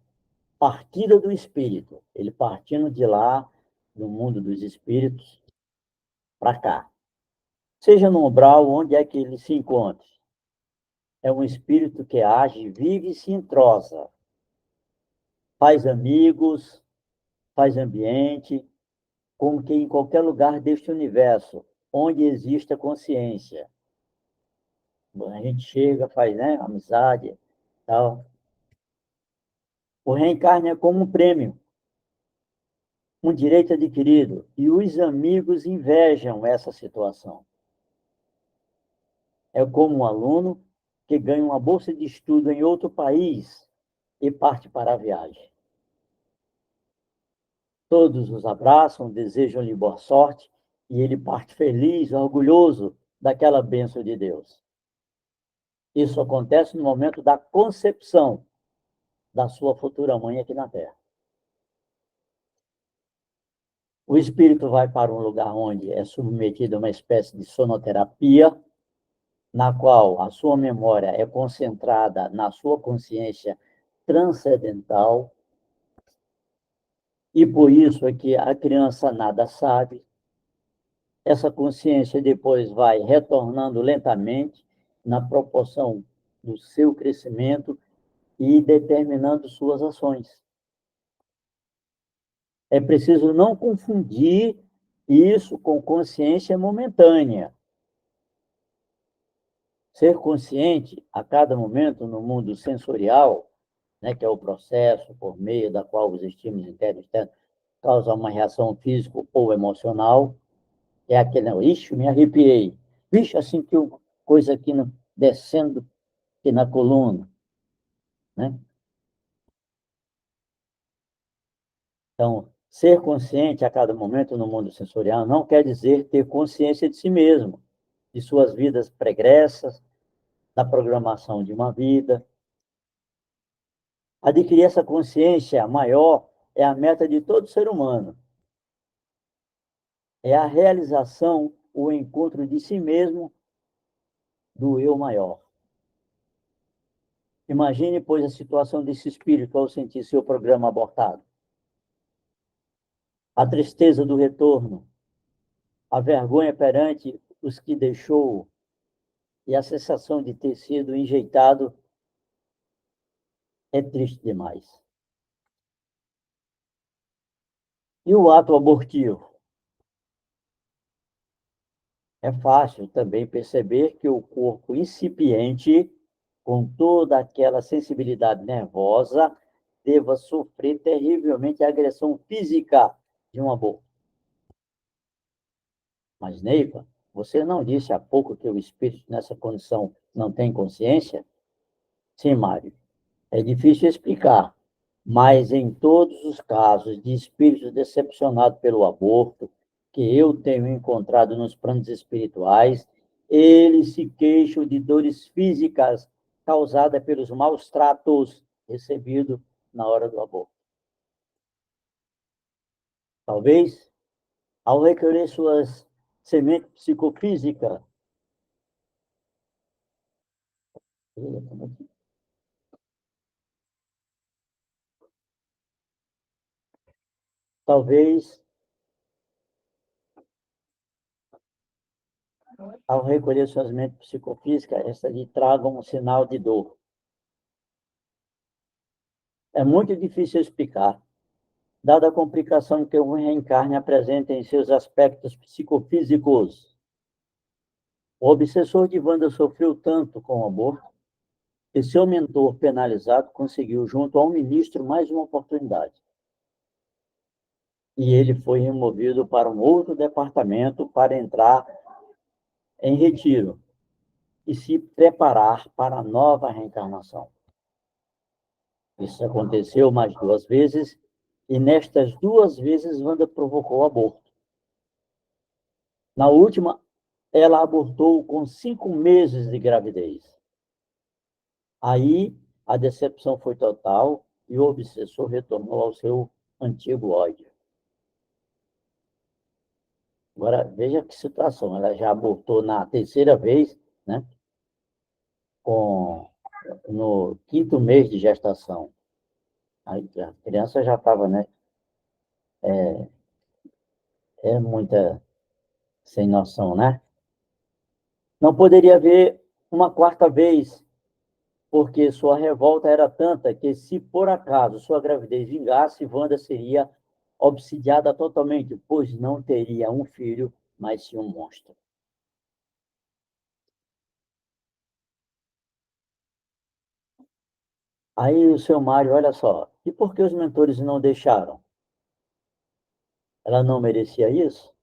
partida do espírito, ele partindo de lá, do mundo dos espíritos, para cá. Seja no umbral, onde é que ele se encontra. É um espírito que age, vive e se entrosa. Faz amigos, faz ambiente, como que em qualquer lugar deste universo, onde existe a consciência. A gente chega, faz, né, amizade, tal. O reencarne é como um prêmio, um direito adquirido, e os amigos invejam essa situação. É como um aluno que ganha uma bolsa de estudo em outro país e parte para a viagem. Todos os abraçam, desejam-lhe boa sorte, e ele parte feliz, orgulhoso daquela bênção de Deus. Isso acontece no momento da concepção da sua futura mãe aqui na Terra. O espírito vai para um lugar onde é submetido a uma espécie de sonoterapia, na qual a sua memória é concentrada na sua consciência transcendental, e por isso é que a criança nada sabe. Essa consciência depois vai retornando lentamente na proporção do seu crescimento e determinando suas ações. É preciso não confundir isso com consciência momentânea. Ser consciente a cada momento no mundo sensorial, né, que é o processo por meio da qual os estímulos internos e externos causam uma reação física ou emocional, é aquele, não, ixi, me arrepiei, vixe, assim que eu, coisa aqui no, descendo aqui na coluna, né? Então, ser consciente a cada momento no mundo sensorial não quer dizer ter consciência de si mesmo, de suas vidas pregressas, da programação de uma vida. Adquirir essa consciência maior é a meta de todo ser humano. É a realização, o encontro de si mesmo, do eu maior. Imagine, pois, a situação desse espírito ao sentir seu programa abortado. A tristeza do retorno, a vergonha perante os que deixou e a sensação de ter sido enjeitado é triste demais. E o ato abortivo? É fácil também perceber que o corpo incipiente, com toda aquela sensibilidade nervosa, deva sofrer terrivelmente a agressão física de um aborto. Mas, Neiva, você não disse há pouco que o espírito nessa condição não tem consciência? Sim, Mário. É difícil explicar, mas em todos os casos de espíritos decepcionados pelo aborto que eu tenho encontrado nos planos espirituais, eles se queixam de dores físicas causadas pelos maus tratos recebidos na hora do aborto. Talvez, ao recolher suas sementes psicofísicas, talvez, ao recolher suas mentes psicofísicas, essa lhe traga um sinal de dor. É muito difícil explicar, dada a complicação que o reencarne apresenta em seus aspectos psicofísicos. O obsessor de Wanda sofreu tanto com o aborto que seu mentor penalizado conseguiu, junto ao ministro, mais uma oportunidade. e ele foi removido para um outro departamento para entrar em retiro e se preparar para a nova reencarnação. Isso aconteceu mais duas vezes, e nestas duas vezes Wanda provocou aborto. Na última, ela abortou com 5 meses de gravidez. Aí, a decepção foi total e o obsessor retornou ao seu antigo ódio. Agora, veja que situação. Ela já abortou na terceira vez, né? No quinto mês de gestação. Aí a criança já estava, né? É muita sem noção, né? Não poderia haver uma quarta vez, porque sua revolta era tanta que, se por acaso sua gravidez vingasse, Wanda seria obsidiada totalmente, pois não teria um filho, mas sim um monstro. Aí o seu Mário, olha só, e por que os mentores não deixaram? Ela não merecia isso?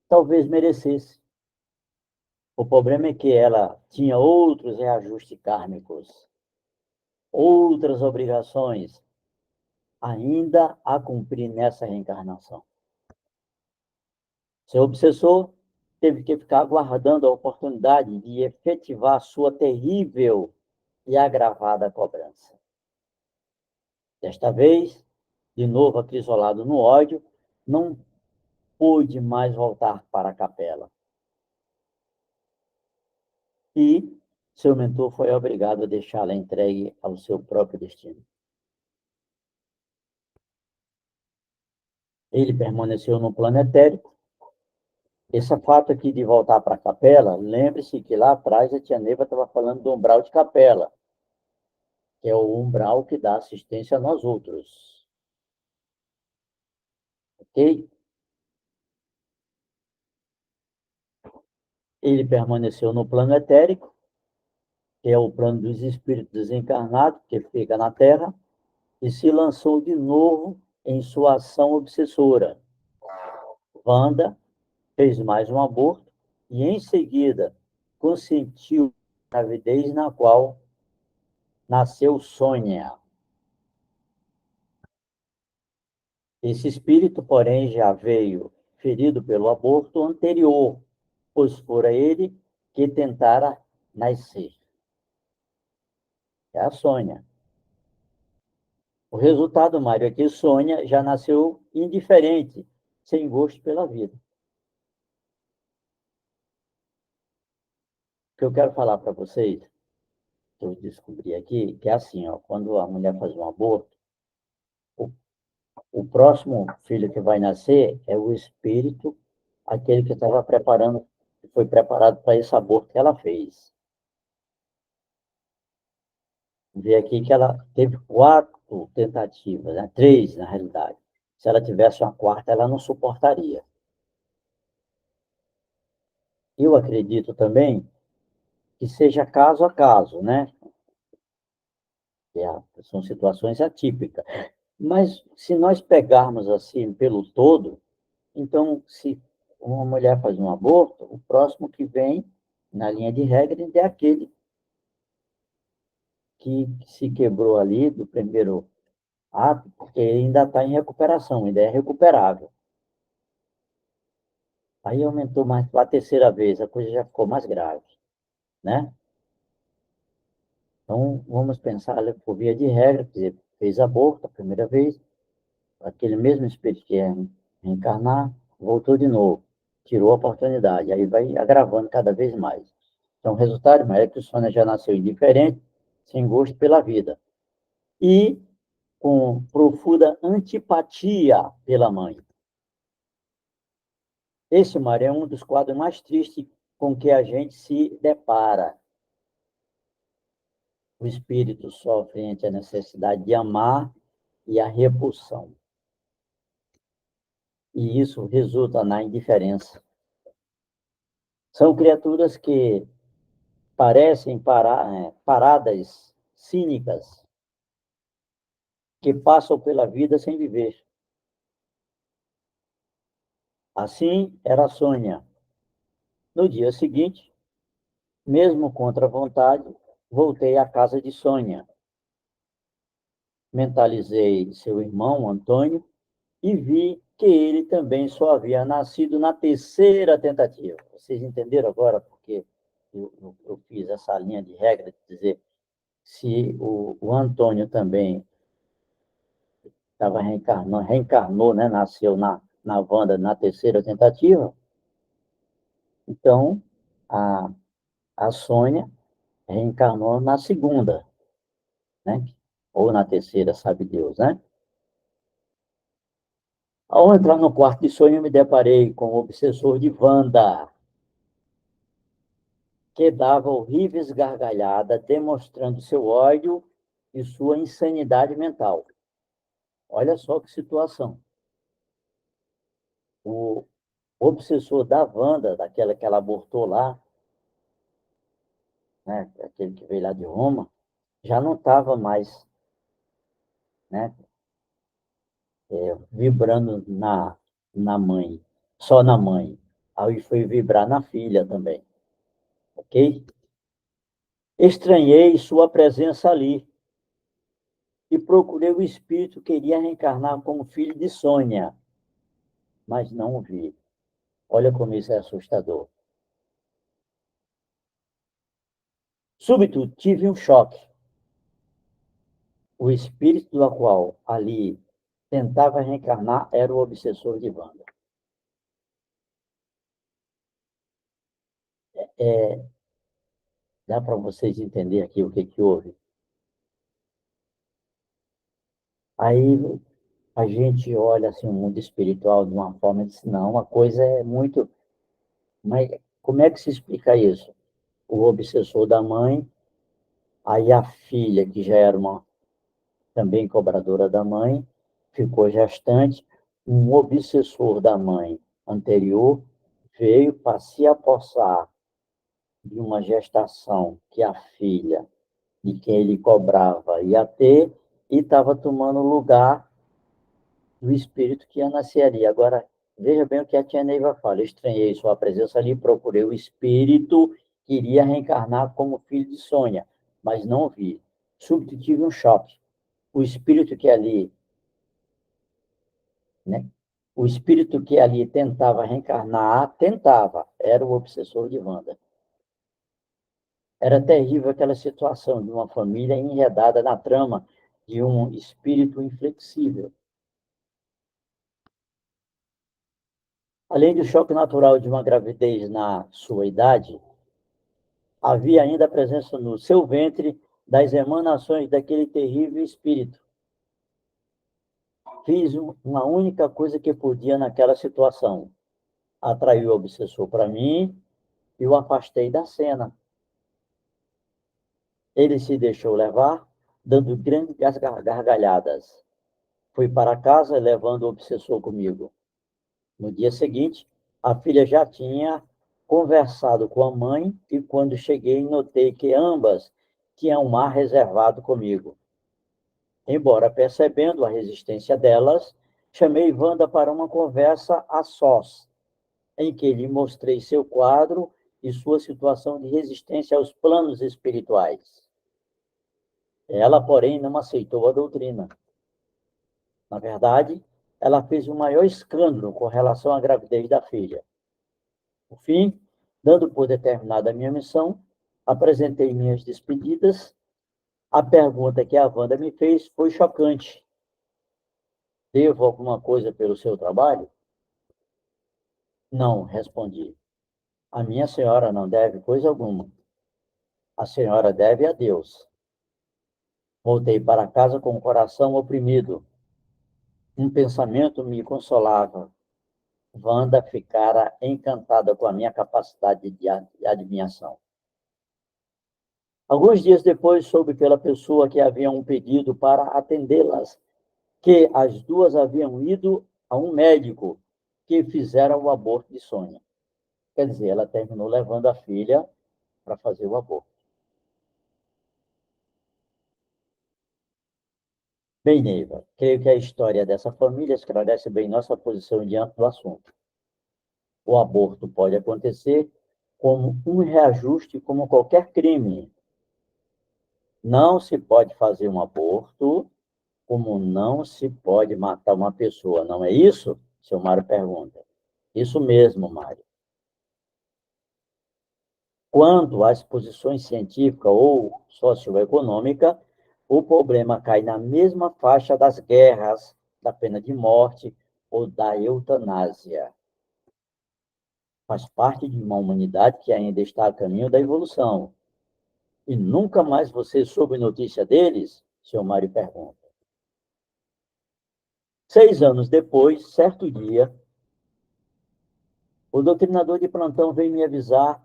Talvez merecesse. O problema é que ela tinha outros reajustes kármicos, outras obrigações ainda a cumprir nessa reencarnação. Seu obsessor teve que ficar aguardando a oportunidade de efetivar sua terrível e agravada cobrança. Desta vez, de novo acrisolado no ódio, não pôde mais voltar para a capela. E seu mentor foi obrigado a deixá-la entregue ao seu próprio destino. Ele permaneceu no plano etérico. Esse fato aqui de voltar para a capela, lembre-se que lá atrás a tia Neiva estava falando do umbral de capela, que é o umbral que dá assistência a nós outros. Ok? Ele permaneceu no plano etérico, que é o plano dos espíritos desencarnados, que fica na Terra, e se lançou de novo em sua ação obsessora. Wanda fez mais um aborto e, em seguida, consentiu a gravidez na qual nasceu Sônia. Esse espírito, porém, já veio ferido pelo aborto anterior, pois fora ele que tentara nascer. É a Sônia. O resultado, Mário, é que Sônia já nasceu indiferente, sem gosto pela vida. O que eu quero falar para vocês, que eu descobri aqui, que é assim, ó, quando a mulher faz um aborto, o, o próximo filho que vai nascer é o espírito, aquele que estava preparando, que foi preparado para esse aborto que ela fez. Vê aqui que ela teve 4 tentativas, né? 3, na realidade. Se ela tivesse uma quarta, ela não suportaria. Eu acredito também que seja caso a caso, né? São situações atípicas. Mas se nós pegarmos assim pelo todo, então, se uma mulher faz um aborto, o próximo que vem, na linha de regra, é aquele que se quebrou ali do primeiro ato, porque ainda está em recuperação, ainda é recuperável. Aí aumentou mais para a terceira vez, a coisa já ficou mais grave, né? Então, vamos pensar por via de regra, quer dizer, fez aborto a primeira vez, aquele mesmo espírito que ia reencarnar, voltou de novo, tirou a oportunidade, aí vai agravando cada vez mais. Então, o resultado é que o Sônia já nasceu indiferente, sem gosto pela vida, e com profunda antipatia pela mãe. Esse, Mário, é um dos quadros mais tristes com que a gente se depara. O espírito sofre entre a necessidade de amar e a repulsão. E isso resulta na indiferença. São criaturas que parecem paradas cínicas, que passam pela vida sem viver. Assim era a Sônia. No dia seguinte, mesmo contra a vontade, voltei à casa de Sônia. Mentalizei seu irmão, Antônio, e vi que ele também só havia nascido na terceira tentativa. Vocês entenderam agora porque eu fiz essa linha de regra de dizer se o Antônio também estava reencarnou, né? Nasceu na Wanda na terceira tentativa, então a, a Sônia reencarnou na segunda, né? Ou na terceira, sabe Deus, né? Ao entrar no quarto de sonho, me deparei com o obsessor de Wanda, que dava horríveis gargalhadas, demonstrando seu ódio e sua insanidade mental. Olha só que situação. O obsessor da Wanda, daquela que ela abortou lá, né, aquele que veio lá de Roma, já não estava mais, né, vibrando na mãe, só na mãe. Aí foi vibrar na filha também, ok? Estranhei sua presença ali e procurei o espírito que queria reencarnar como filho de Sônia, mas não o vi. Olha como isso é assustador. Súbito, tive um choque. O espírito do qual ali tentava reencarnar era o obsessor de Wanda. É, dá para vocês entenderem aqui o que houve? Aí a gente olha assim, o mundo espiritual de uma forma e diz, não, uma coisa é muito... Mas como é que se explica isso? O obsessor da mãe, aí a filha, que já era uma também cobradora da mãe, ficou gestante, um obsessor da mãe anterior veio para se apossar de uma gestação que a filha de quem ele cobrava ia ter e estava tomando lugar do espírito que ia nascer ali. Agora, veja bem o que a tia Neiva fala. Eu estranhei sua presença ali, procurei o espírito que iria reencarnar como filho de Sônia, mas não vi. Súbito tive um choque. O espírito que ali, né? O espírito que ali tentava reencarnar, tentava, era o obsessor de Wanda. Era terrível aquela situação de uma família enredada na trama de um espírito inflexível. Além do choque natural de uma gravidez na sua idade, havia ainda a presença no seu ventre das emanações daquele terrível espírito. Fiz uma única coisa que podia naquela situação. Atraí o obsessor para mim e o afastei da cena. Ele se deixou levar, dando grandes gargalhadas. Fui para casa levando o obsessor comigo. No dia seguinte, a filha já tinha conversado com a mãe e quando cheguei notei que ambas tinham um mar reservado comigo. Embora percebendo a resistência delas, chamei Wanda para uma conversa a sós, em que lhe mostrei seu quadro e sua situação de resistência aos planos espirituais. Ela, porém, não aceitou a doutrina. Na verdade, ela fez o maior escândalo com relação à gravidez da filha. Por fim, dando por determinada a minha missão, apresentei minhas despedidas. A pergunta que a Wanda me fez foi chocante. Devo alguma coisa pelo seu trabalho? Não, respondi. A minha senhora não deve coisa alguma. A senhora deve a Deus. Voltei para casa com o coração oprimido. Um pensamento me consolava. Wanda ficara encantada com a minha capacidade de adivinhação. Alguns dias depois, soube pela pessoa que havia um pedido para atendê-las, que as duas haviam ido a um médico que fizera o aborto de Sônia. Quer dizer, ela terminou levando a filha para fazer o aborto. Bem, Neiva, creio que a história dessa família esclarece bem nossa posição diante do assunto. O aborto pode acontecer como um reajuste, como qualquer crime. Não se pode fazer um aborto, como não se pode matar uma pessoa. Não é isso? Seu Mário pergunta. Isso mesmo, Mário. Quanto às posições científica ou socioeconômica, o problema cai na mesma faixa das guerras, da pena de morte ou da eutanásia. Faz parte de uma humanidade que ainda está a caminho da evolução. E nunca mais você soube notícia deles? Seu Mário pergunta. 6 anos depois, certo dia, o doutrinador de plantão veio me avisar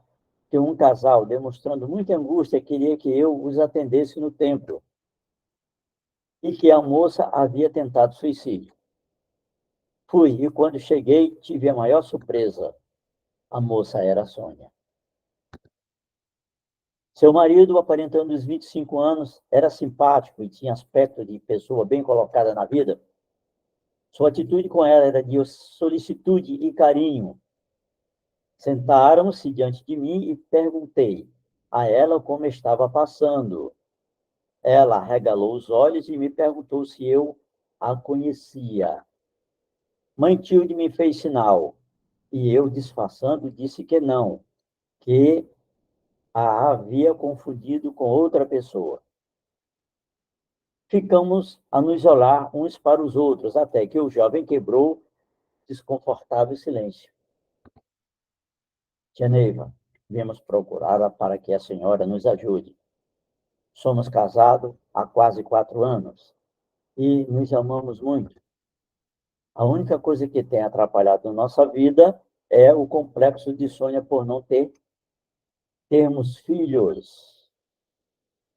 que um casal, demonstrando muita angústia, queria que eu os atendesse no templo e que a moça havia tentado suicídio. Fui, e quando cheguei, tive a maior surpresa. A moça era a Sônia. Seu marido, aparentando os 25 anos, era simpático e tinha aspecto de pessoa bem colocada na vida. Sua atitude com ela era de solicitude e carinho. Sentaram-se diante de mim e perguntei a ela como estava passando. Ela arregalou os olhos e me perguntou se eu a conhecia. Mãe Tilde me fez sinal, e eu, disfarçando, disse que não, que a havia confundido com outra pessoa. Ficamos a nos olhar uns para os outros, até que o jovem quebrou desconfortável silêncio. Tia Neiva, viemos procurá-la para que a senhora nos ajude. Somos casados há quase 4 anos e nos amamos muito. A única coisa que tem atrapalhado nossa vida é o complexo de Sônia por não termos filhos.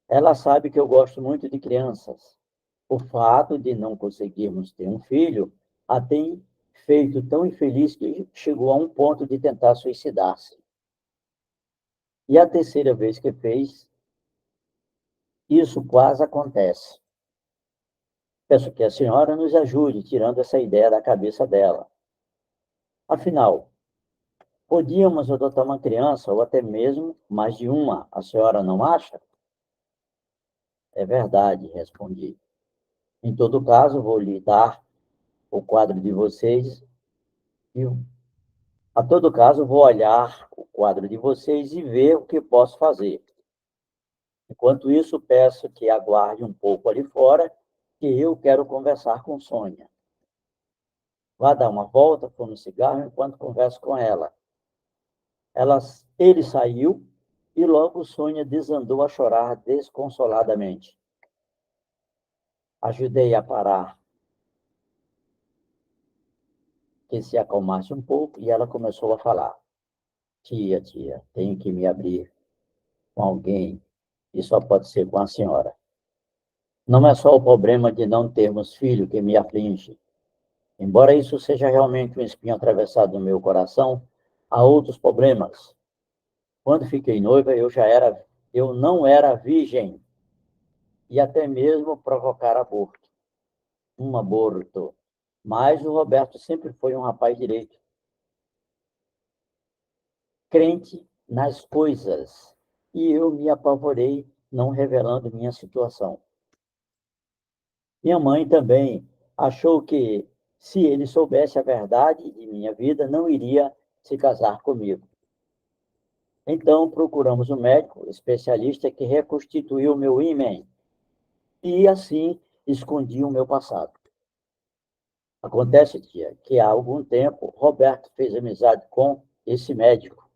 Ela sabe que eu gosto muito de crianças. O fato de não conseguirmos ter um filho a tem feito tão infeliz que chegou a um ponto de tentar suicidar-se. E a terceira vez que fez, isso quase acontece. Peço que a senhora nos ajude tirando essa ideia da cabeça dela. Afinal, podíamos adotar uma criança ou até mesmo mais de uma, a senhora não acha? É verdade, respondi. Em todo caso, vou lhe dar o quadro de vocês e, a todo caso, vou olhar o quadro de vocês e ver o que posso fazer. Enquanto isso, peço que aguarde um pouco ali fora, que eu quero conversar com Sônia. Vá dar uma volta, fume um cigarro enquanto converso com ela. Ele saiu e logo Sônia desandou a chorar desconsoladamente. Ajudei a parar, que se acalmasse um pouco, e ela começou a falar. Tia, tenho que me abrir com alguém, e só pode ser com a senhora. Não é só o problema de não termos filho que me aflige. Embora isso seja realmente um espinho atravessado no meu coração, há outros problemas. Quando fiquei noiva, eu não era virgem, e até mesmo provocar aborto. Um aborto. Mas o Roberto sempre foi um rapaz direito, crente nas coisas, e eu me apavorei, não revelando minha situação. Minha mãe também achou que, se ele soubesse a verdade de minha vida, não iria se casar comigo. Então, procuramos um médico especialista que reconstituiu o meu ímã e, assim, escondi o meu passado. Acontece, tia, que há algum tempo Roberto fez amizade com esse médico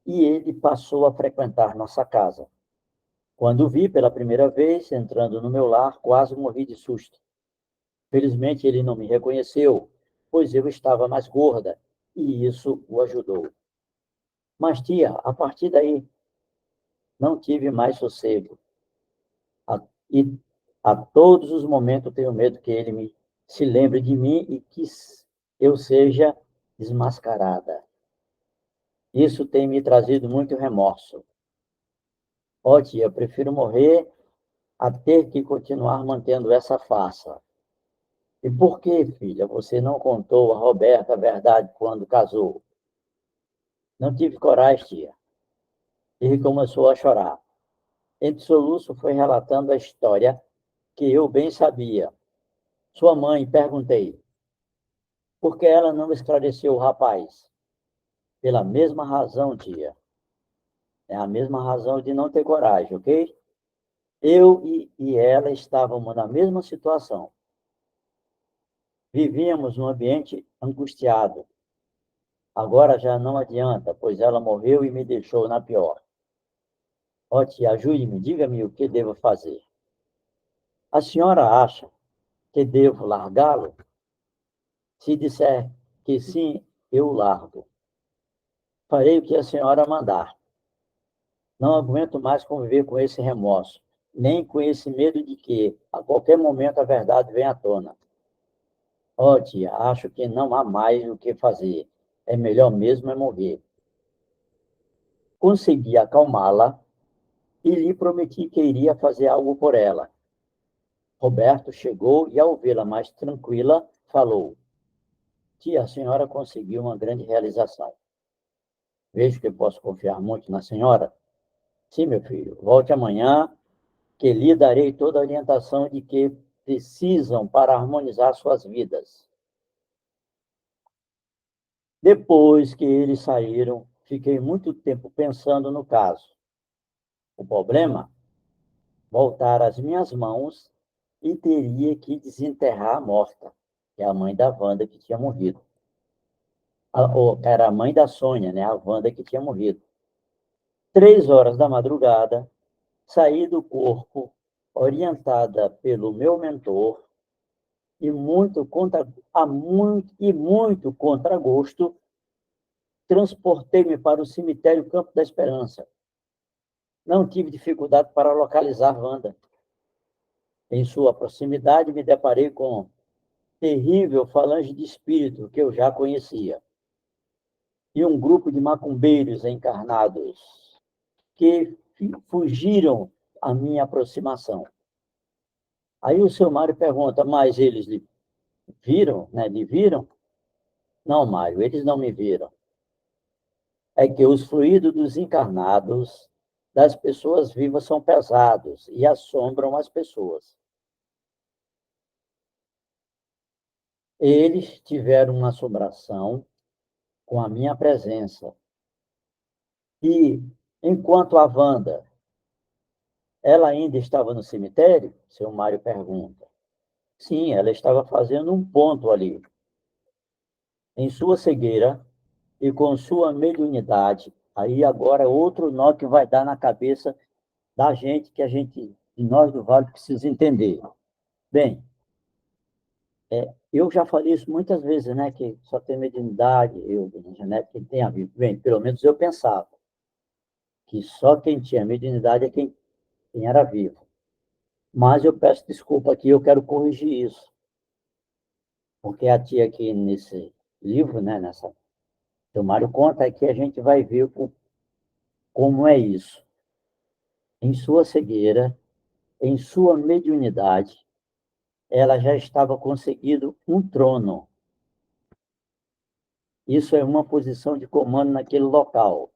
e ele passou a frequentar nossa casa. Quando o vi pela primeira vez, entrando no meu lar, quase morri de susto. Felizmente, ele não me reconheceu, pois eu estava mais gorda, e isso o ajudou. Mas, tia, a partir daí, não tive mais sossego. E a todos os momentos tenho medo que ele se lembre de mim e que eu seja desmascarada. Isso tem me trazido muito remorso. Ó, tia, eu prefiro morrer a ter que continuar mantendo essa farsa. E por que, filha, você não contou a Roberta a verdade quando casou? Não tive coragem, tia. E começou a chorar. Entre soluço foi relatando a história que eu bem sabia. Sua mãe, perguntei, por que ela não esclareceu o rapaz? Pela mesma razão, tia. É a mesma razão de não ter coragem, ok? Eu e ela estávamos na mesma situação. Vivíamos num ambiente angustiado. Agora já não adianta, pois ela morreu e me deixou na pior. Ó, tia, ajude-me, diga-me o que devo fazer. A senhora acha que devo largá-lo? Se disser que sim, eu o largo. Farei o que a senhora mandar. Não aguento mais conviver com esse remorso, nem com esse medo de que, a qualquer momento, a verdade venha à tona. Ó, tia, acho que não há mais o que fazer. É melhor mesmo é morrer. Consegui acalmá-la e lhe prometi que iria fazer algo por ela. Roberto chegou e, ao vê-la mais tranquila, falou: tia, a senhora conseguiu uma grande realização. Vejo que posso confiar muito na senhora. Sim, meu filho, volte amanhã, que lhe darei toda a orientação de que precisam para harmonizar suas vidas. Depois que eles saíram, fiquei muito tempo pensando no caso. O problema? Voltar às minhas mãos e teria que desenterrar a morta, que é a mãe da Wanda que tinha morrido. Era a mãe da Sônia, né? A Wanda que tinha morrido. 3 horas da madrugada, saí do corpo, orientada pelo meu mentor, e muito contra gosto, transportei-me para o cemitério Campo da Esperança. Não tive dificuldade para localizar Wanda. Em sua proximidade, me deparei com terrível falange de espírito que eu já conhecia, e um grupo de macumbeiros encarnados que fugiram à minha aproximação. Aí o seu Mário pergunta, mas eles lhe viram, né? Lhe viram? Não, Mário, eles não me viram. É que os fluidos dos encarnados das pessoas vivas são pesados e assombram as pessoas. Eles tiveram uma assombração com a minha presença. E, enquanto a Wanda, ela ainda estava no cemitério? Seu Mário pergunta. Sim, ela estava fazendo um ponto ali. Em sua cegueira e com sua mediunidade, aí agora é outro nó que vai dar na cabeça da gente, que de nós do Vale, precisa entender. Bem, eu já falei isso muitas vezes, né, que só tem mediunidade, genética, que tem a ver. Bem, pelo menos eu pensava que só quem tinha mediunidade é quem era vivo. Mas eu peço desculpa aqui, eu quero corrigir isso, porque a tia aqui nesse livro, né, o Mário conta que a gente vai ver como é isso. Em sua cegueira, em sua mediunidade, ela já estava conseguindo um trono. Isso é uma posição de comando naquele local.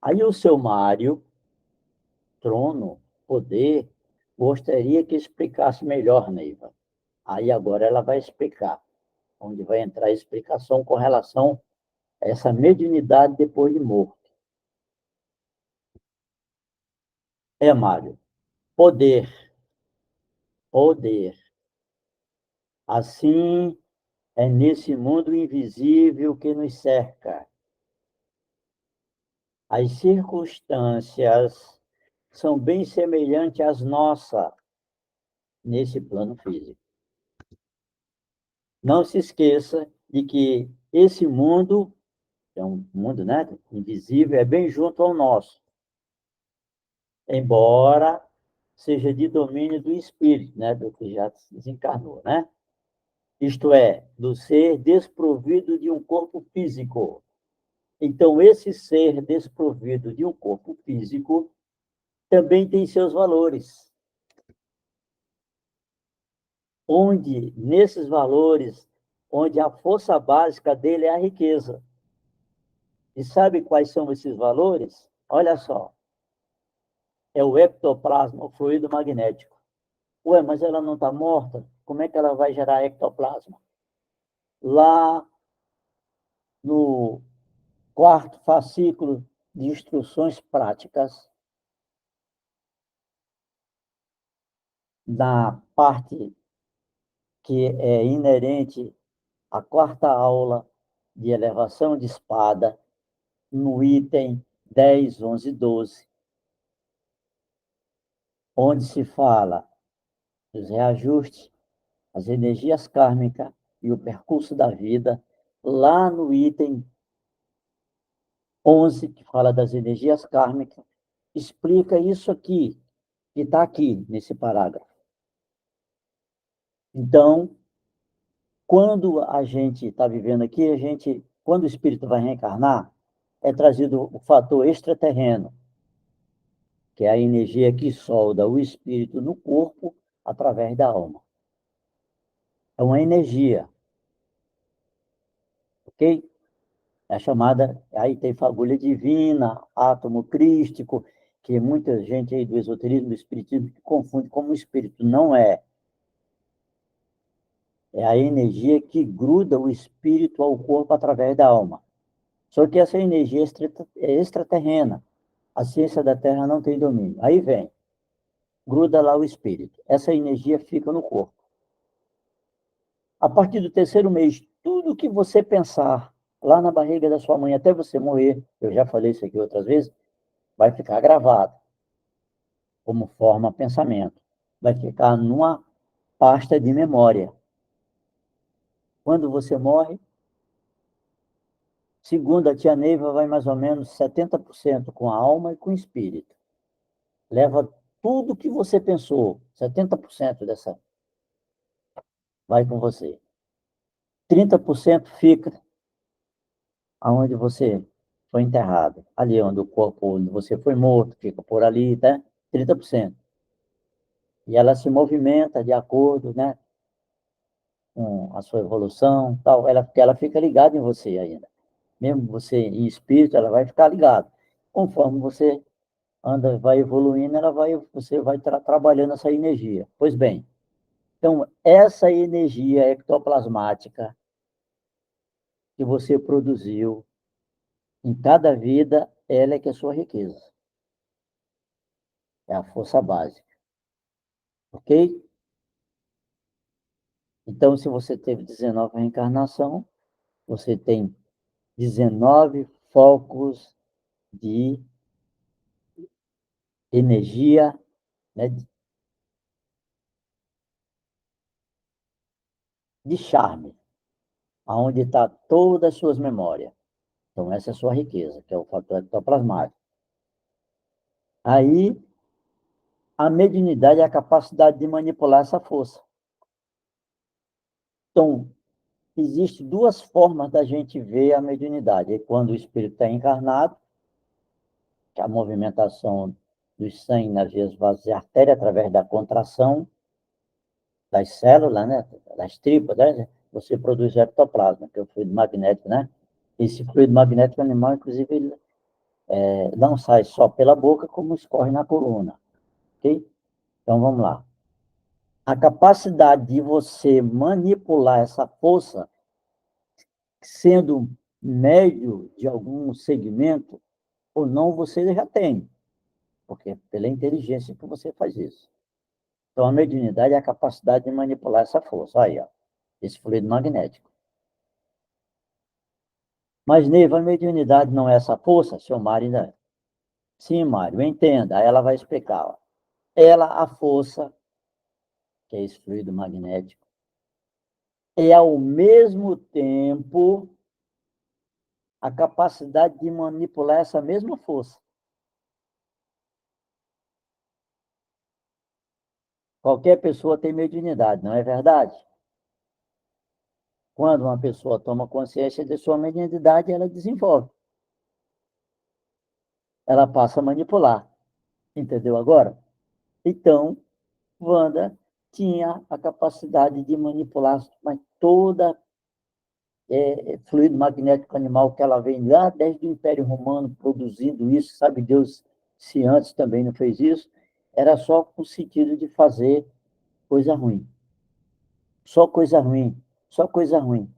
Aí o seu Mário, trono, poder, gostaria que explicasse melhor, Neiva. Aí agora ela vai explicar, onde vai entrar a explicação com relação a essa mediunidade depois de morto. Mário, poder, poder. Assim é nesse mundo invisível que nos cerca. As circunstâncias são bem semelhantes às nossas nesse plano físico. Não se esqueça de que esse mundo, é um mundo, né, invisível, é bem junto ao nosso, embora seja de domínio do espírito, né, do que já desencarnou, né? Isto é, do ser desprovido de um corpo físico. Então, esse ser desprovido de um corpo físico também tem seus valores. onde, nesses valores, onde a força básica dele é a riqueza. E sabe quais são esses valores? Olha só, é o ectoplasma, o fluido magnético. Ué, mas ela não está morta? Como é que ela vai gerar ectoplasma? Lá no quarto fascículo de instruções práticas, na parte que é inerente à quarta aula de elevação de espada, no item 10, 11, 12, onde se fala dos reajustes, as energias kármicas e o percurso da vida, lá no item 11, que fala das energias kármicas, explica isso aqui, que está aqui nesse parágrafo. Então, quando a gente está vivendo aqui, quando o espírito vai reencarnar, é trazido o fator extraterreno, que é a energia que solda o espírito no corpo através da alma. É uma energia, ok? É chamada, aí tem fagulha divina, átomo crístico, que muita gente aí do esoterismo, do espiritismo, confunde como o espírito. Não é. É a energia que gruda o espírito ao corpo através da alma. Só que essa energia é extraterrena. A ciência da Terra não tem domínio. Aí vem, gruda lá o espírito. Essa energia fica no corpo. A partir do terceiro mês, tudo que você pensar lá na barriga da sua mãe até você morrer, eu já falei isso aqui outras vezes, vai ficar gravado como forma pensamento. Vai ficar numa pasta de memória. Quando você morre, segundo a tia Neiva, vai mais ou menos 70% com a alma e com o espírito. Leva tudo que você pensou, 70% dessa vai com você. 30% fica aonde você foi enterrado. Ali onde o corpo, onde você foi morto, fica por ali, tá? 30%. E ela se movimenta de acordo, né, com a sua evolução, tal. Ela fica ligada em você ainda. Mesmo você em espírito, ela vai ficar ligada. Conforme você anda, vai evoluindo, você vai trabalhando essa energia. Pois bem, então, essa energia ectoplasmática que você produziu em cada vida, ela é que é a sua riqueza. É a força básica. Ok? Então, se você teve 19 reencarnação, você tem 19 focos de energia, né, de charme, aonde está todas as suas memórias. Então, essa é a sua riqueza, que é o fator ectoplasmático. Aí, a mediunidade é a capacidade de manipular essa força. Então, existem duas formas da gente ver a mediunidade. É quando o espírito está encarnado, que é a movimentação do sangue nas vias vasos e artéria através da contração das células, né, das tripas, né, você produz ectoplasma, que é o fluido magnético, né? Esse fluido magnético animal, inclusive, ele não sai só pela boca, como escorre na coluna, ok? Então, vamos lá. A capacidade de você manipular essa força, sendo médio de algum segmento, ou não, você já tem, porque é pela inteligência que você faz isso. Então, a mediunidade é a capacidade de manipular essa força. Aí, ó, esse fluido magnético. Mas, Neiva, a mediunidade não é essa força? Seu Mário ainda é. Sim, Mário, entenda. Aí ela vai explicar. Ó. Ela, a força, que é esse fluido magnético, é ao mesmo tempo a capacidade de manipular essa mesma força. Qualquer pessoa tem mediunidade, não é verdade? Quando uma pessoa toma consciência de sua mediunidade, ela desenvolve. Ela passa a manipular. Entendeu agora? Então, Wanda, tinha a capacidade de manipular mas toda fluido magnético animal que ela vem lá desde o Império Romano produzindo isso, sabe Deus se antes também não fez isso, era só com o sentido de fazer coisa ruim. Só coisa ruim, só coisa ruim.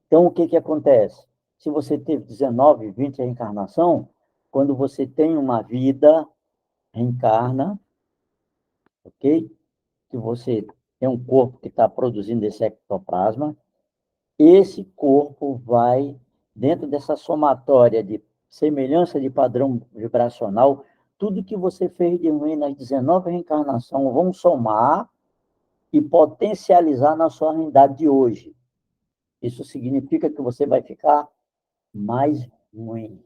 Então, o que que acontece? Se você teve 19, 20 reencarnação, quando você tem uma vida, reencarna, ok? Que você tem um corpo que está produzindo esse ectoplasma, esse corpo vai, dentro dessa somatória de semelhança de padrão vibracional, tudo que você fez de ruim nas 19 reencarnações vão somar e potencializar na sua realidade de hoje. Isso significa que você vai ficar mais ruim.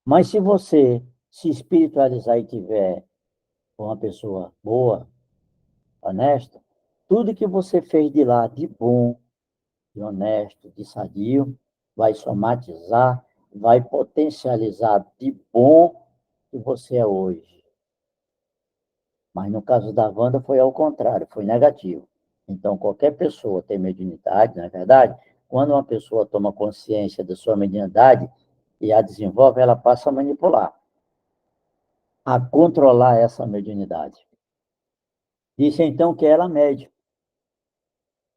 Mas se você se espiritualizar e tiver uma pessoa boa, honesta, tudo que você fez de lá de bom, de honesto, de sadio, vai somatizar, vai potencializar de bom que você é hoje. Mas no caso da Wanda foi ao contrário, foi negativo. Então, qualquer pessoa tem mediunidade, não é verdade? Quando uma pessoa toma consciência da sua mediunidade e a desenvolve, ela passa a manipular, a controlar essa mediunidade. Disse então que ela é médium.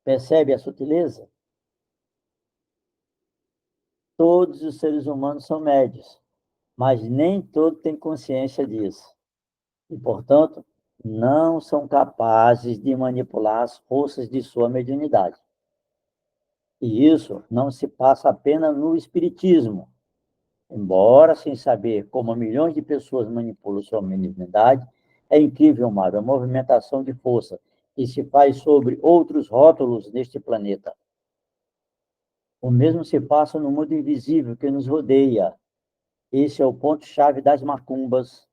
Percebe a sutileza? Todos os seres humanos são médios, mas nem todos têm consciência disso. E, portanto, não são capazes de manipular as forças de sua mediunidade. E isso não se passa apenas no espiritismo. Embora sem saber como milhões de pessoas manipulam sua mediunidade, é incrível, Mário, a movimentação de força que se faz sobre outros rótulos neste planeta. O mesmo se passa no mundo invisível que nos rodeia. Esse é o ponto-chave das macumbas,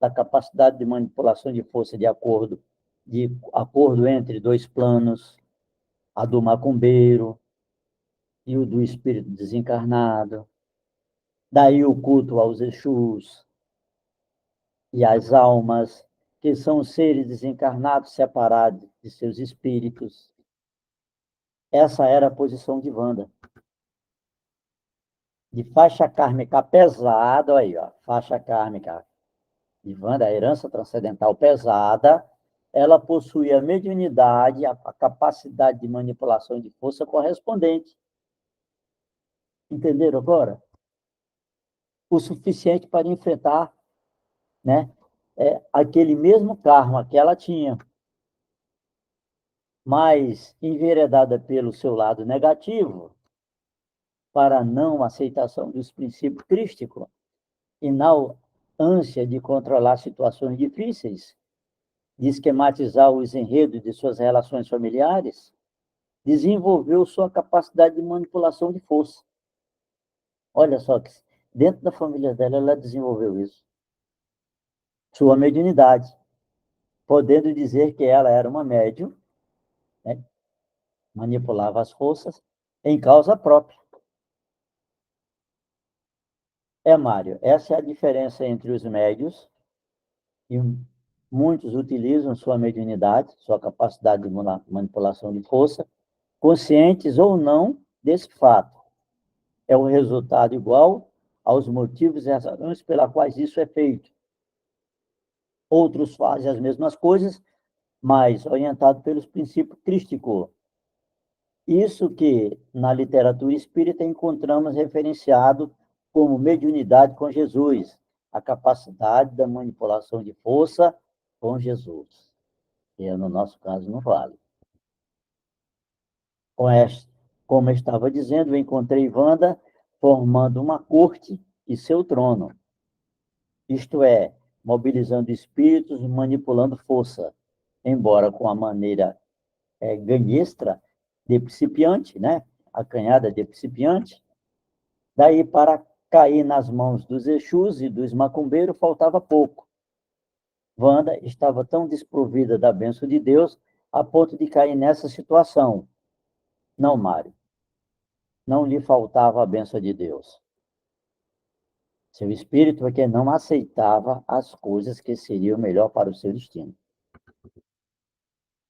da capacidade de manipulação de força de acordo entre dois planos, a do macumbeiro e o do espírito desencarnado. Daí o culto aos Exus e às almas, que são seres desencarnados separados de seus espíritos. Essa era a posição de Wanda. De faixa kármica pesada, aí, ó, faixa kármica de Wanda, a herança transcendental pesada, ela possuía a mediunidade, a capacidade de manipulação de força correspondente. Entenderam agora? O suficiente para enfrentar, né, aquele mesmo karma que ela tinha, mas enveredada pelo seu lado negativo, para a não aceitação dos princípios crísticos e na ânsia de controlar situações difíceis, de esquematizar os enredos de suas relações familiares, desenvolveu sua capacidade de manipulação de força. Olha só que dentro da família dela ela desenvolveu isso. Sua mediunidade, podendo dizer que ela era uma médium, né? Manipulava as forças em causa própria. Mário, essa é a diferença entre os médios, e muitos utilizam sua mediunidade, sua capacidade de manipulação de força, conscientes ou não desse fato. É um resultado igual aos motivos e razões pelas quais isso é feito. Outros fazem as mesmas coisas, mas orientado pelos princípios crísticos. Isso que na literatura espírita encontramos referenciado como mediunidade com Jesus, a capacidade da manipulação de força com Jesus. Que no nosso caso não vale. Como eu estava dizendo, eu encontrei Wanda formando uma corte e seu trono. Isto é, mobilizando espíritos e manipulando força, embora com a maneira ganhestra de principiante, né? Acanhada de principiante. Daí, para cair nas mãos dos Exus e dos macumbeiros, faltava pouco. Wanda estava tão desprovida da bênção de Deus a ponto de cair nessa situação. Não, Mário, não lhe faltava a bênção de Deus. Seu espírito é que não aceitava as coisas que seriam melhor para o seu destino.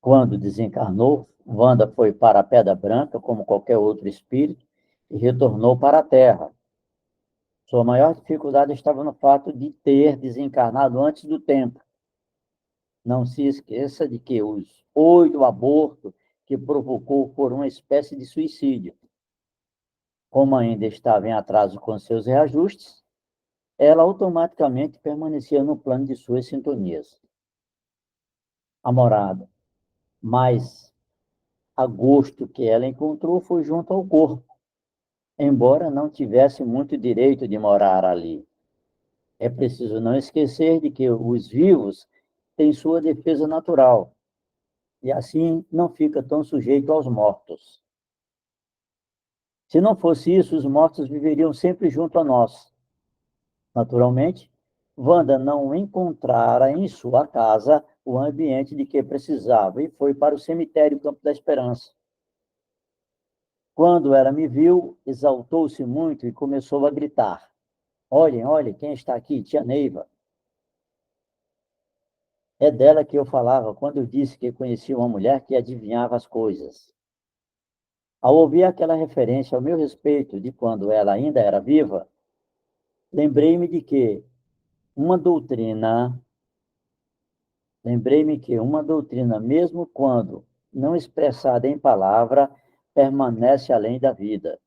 Quando desencarnou, Wanda foi para a Pedra Branca, como qualquer outro espírito, e retornou para a Terra. Sua maior dificuldade estava no fato de ter desencarnado antes do tempo. Não se esqueça de que os 8 abortos que provocou foram uma espécie de suicídio. Como ainda estava em atraso com seus reajustes, ela automaticamente permanecia no plano de suas sintonias. A morada mais a gosto que ela encontrou foi junto ao corpo, embora não tivesse muito direito de morar ali. É preciso não esquecer de que os vivos têm sua defesa natural, e assim não fica tão sujeito aos mortos. Se não fosse isso, os mortos viveriam sempre junto a nós. Naturalmente, Wanda não encontrara em sua casa o ambiente de que precisava e foi para o cemitério Campo da Esperança. Quando ela me viu, exaltou-se muito e começou a gritar: Olhem, olhem, quem está aqui? Tia Neiva. É dela que eu falava quando eu disse que conhecia uma mulher que adivinhava as coisas. Ao ouvir aquela referência ao meu respeito de quando ela ainda era viva, lembrei-me de que uma doutrina, lembrei-me que uma doutrina, mesmo quando não expressada em palavra, permanece além da vida.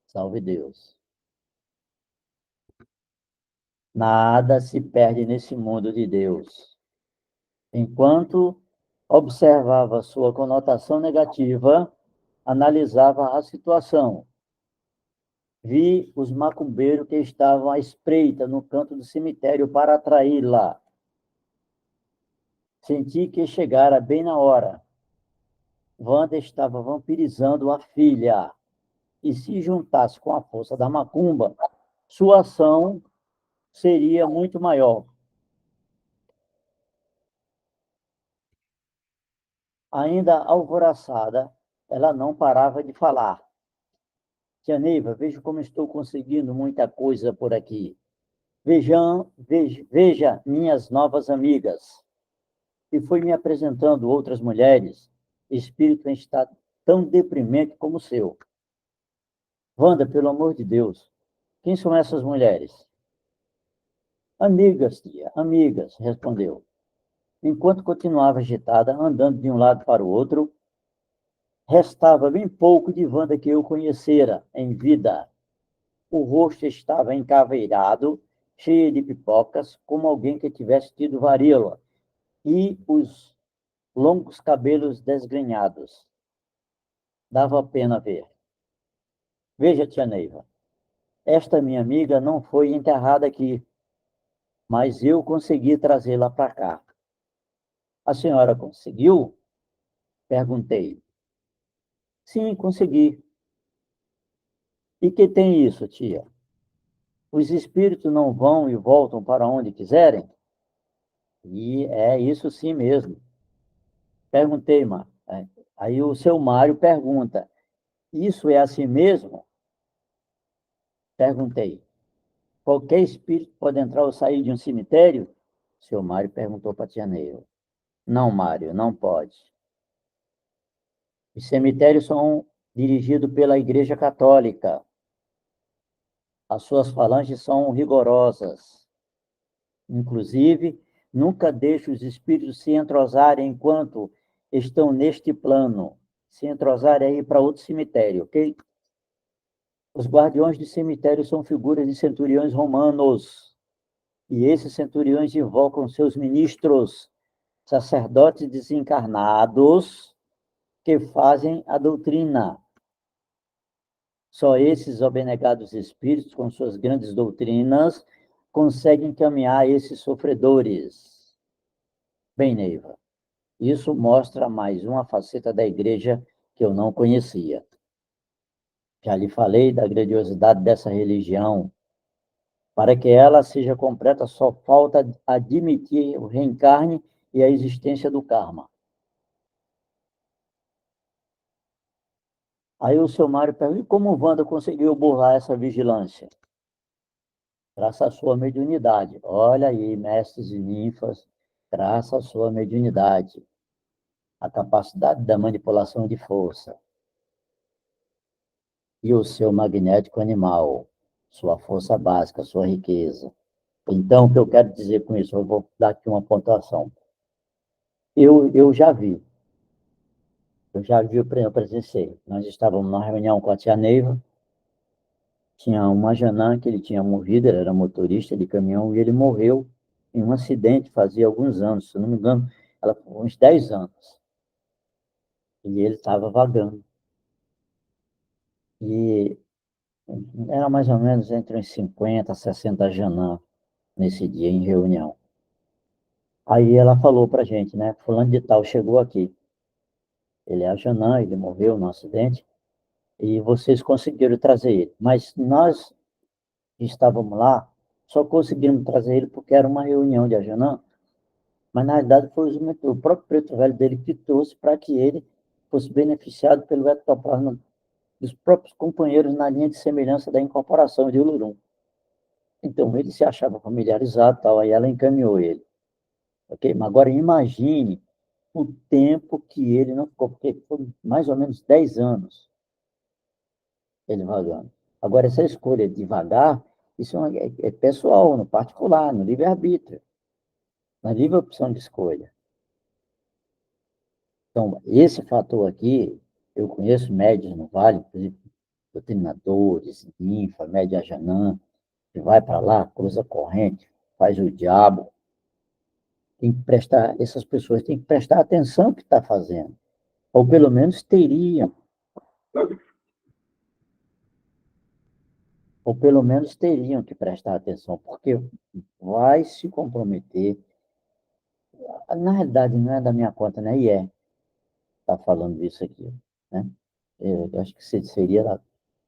Salve Deus. Nada se perde nesse mundo de Deus. Enquanto observava sua conotação negativa, analisava a situação. Vi os macumbeiros que estavam à espreita no canto do cemitério para atraí-la. Senti que chegara bem na hora. Wanda estava vampirizando a filha. E se juntasse com a força da macumba, sua ação seria muito maior. Ainda alvoroçada, ela não parava de falar. Tia Neiva, veja como estou conseguindo muita coisa por aqui. Veja minhas novas amigas. E foi me apresentando outras mulheres, espírito em estado tão deprimente como o seu. Wanda, pelo amor de Deus, quem são essas mulheres? Amigas, tia, amigas, respondeu. Enquanto continuava agitada, andando de um lado para o outro, restava bem pouco de Wanda que eu conhecera em vida. O rosto estava encaveirado, cheio de pipocas, como alguém que tivesse tido varíola, e os longos cabelos desgrenhados. Dava pena ver. Veja, tia Neiva, esta minha amiga não foi enterrada aqui, mas eu consegui trazê-la para cá. A senhora conseguiu? Perguntei. Sim, consegui. E que tem isso, tia? Os espíritos não vão e voltam para onde quiserem? E é isso sim mesmo. Perguntei, mano. Aí o seu Mário pergunta: Isso é assim mesmo? Perguntei. Qualquer espírito pode entrar ou sair de um cemitério? Seu Mário perguntou para a tia Neila. Não, Mário, não pode. Os cemitérios são dirigidos pela Igreja Católica. As suas falanges são rigorosas. Inclusive, nunca deixe os espíritos se entrosarem enquanto estão neste plano. Se entrosarem aí para outro cemitério, ok? Os guardiões de cemitério são figuras de centuriões romanos. E esses centuriões invocam seus ministros, sacerdotes desencarnados, que fazem a doutrina. Só esses abnegados espíritos, com suas grandes doutrinas, conseguem caminhar esses sofredores. Bem, Neiva, isso mostra mais uma faceta da igreja que eu não conhecia. Já lhe falei da grandiosidade dessa religião. Para que ela seja completa, só falta admitir o reencarne e a existência do karma. Aí o seu Mário pergunta, e como o Wanda conseguiu burlar essa vigilância? graças à sua mediunidade. Olha aí, mestres e ninfas, graças à sua mediunidade, a capacidade da manipulação de força e o seu magnético animal, sua força básica, sua riqueza. Então, o que eu quero dizer com isso? Eu vou dar aqui uma pontuação. Eu já vi, eu presenciei. Nós estávamos numa reunião com a tia Neiva, tinha uma Janã que ele tinha morrido, ele era motorista de caminhão, e ele morreu em um acidente fazia alguns anos, se não me engano, ela uns 10 anos. E ele estava vagando. E era mais ou menos entre uns 50 a 60 Janã nesse dia, em reunião. Aí ela falou para a gente, né? Fulano de tal chegou aqui. Ele é a Janã, ele morreu num acidente, e vocês conseguiram trazer ele. Mas nós que estávamos lá, só conseguimos trazer ele porque era uma reunião de Ajanã, mas na verdade foi o próprio preto velho dele que trouxe para que ele fosse beneficiado pelo ectoplasma dos próprios companheiros na linha de semelhança da incorporação de Ulurum. Então ele se achava familiarizado, tal, aí ela encaminhou ele. Ok? Mas agora imagine o tempo que ele não ficou, porque foi mais ou menos 10 anos ele vagando. Agora, essa escolha de vagar, isso é pessoal, no particular, no livre-arbítrio, na livre opção de escolha. Então, esse fator aqui, eu conheço médios no Vale, inclusive doutrinadores, ninfa, média Janã, que vai para lá, cruza a corrente, faz o diabo. Tem que prestar, essas pessoas têm que prestar atenção no que está fazendo. Ou pelo menos teriam, que prestar atenção, porque vai se comprometer. Na realidade, não é da minha conta, né? E está falando isso aqui, né? Eu acho que seria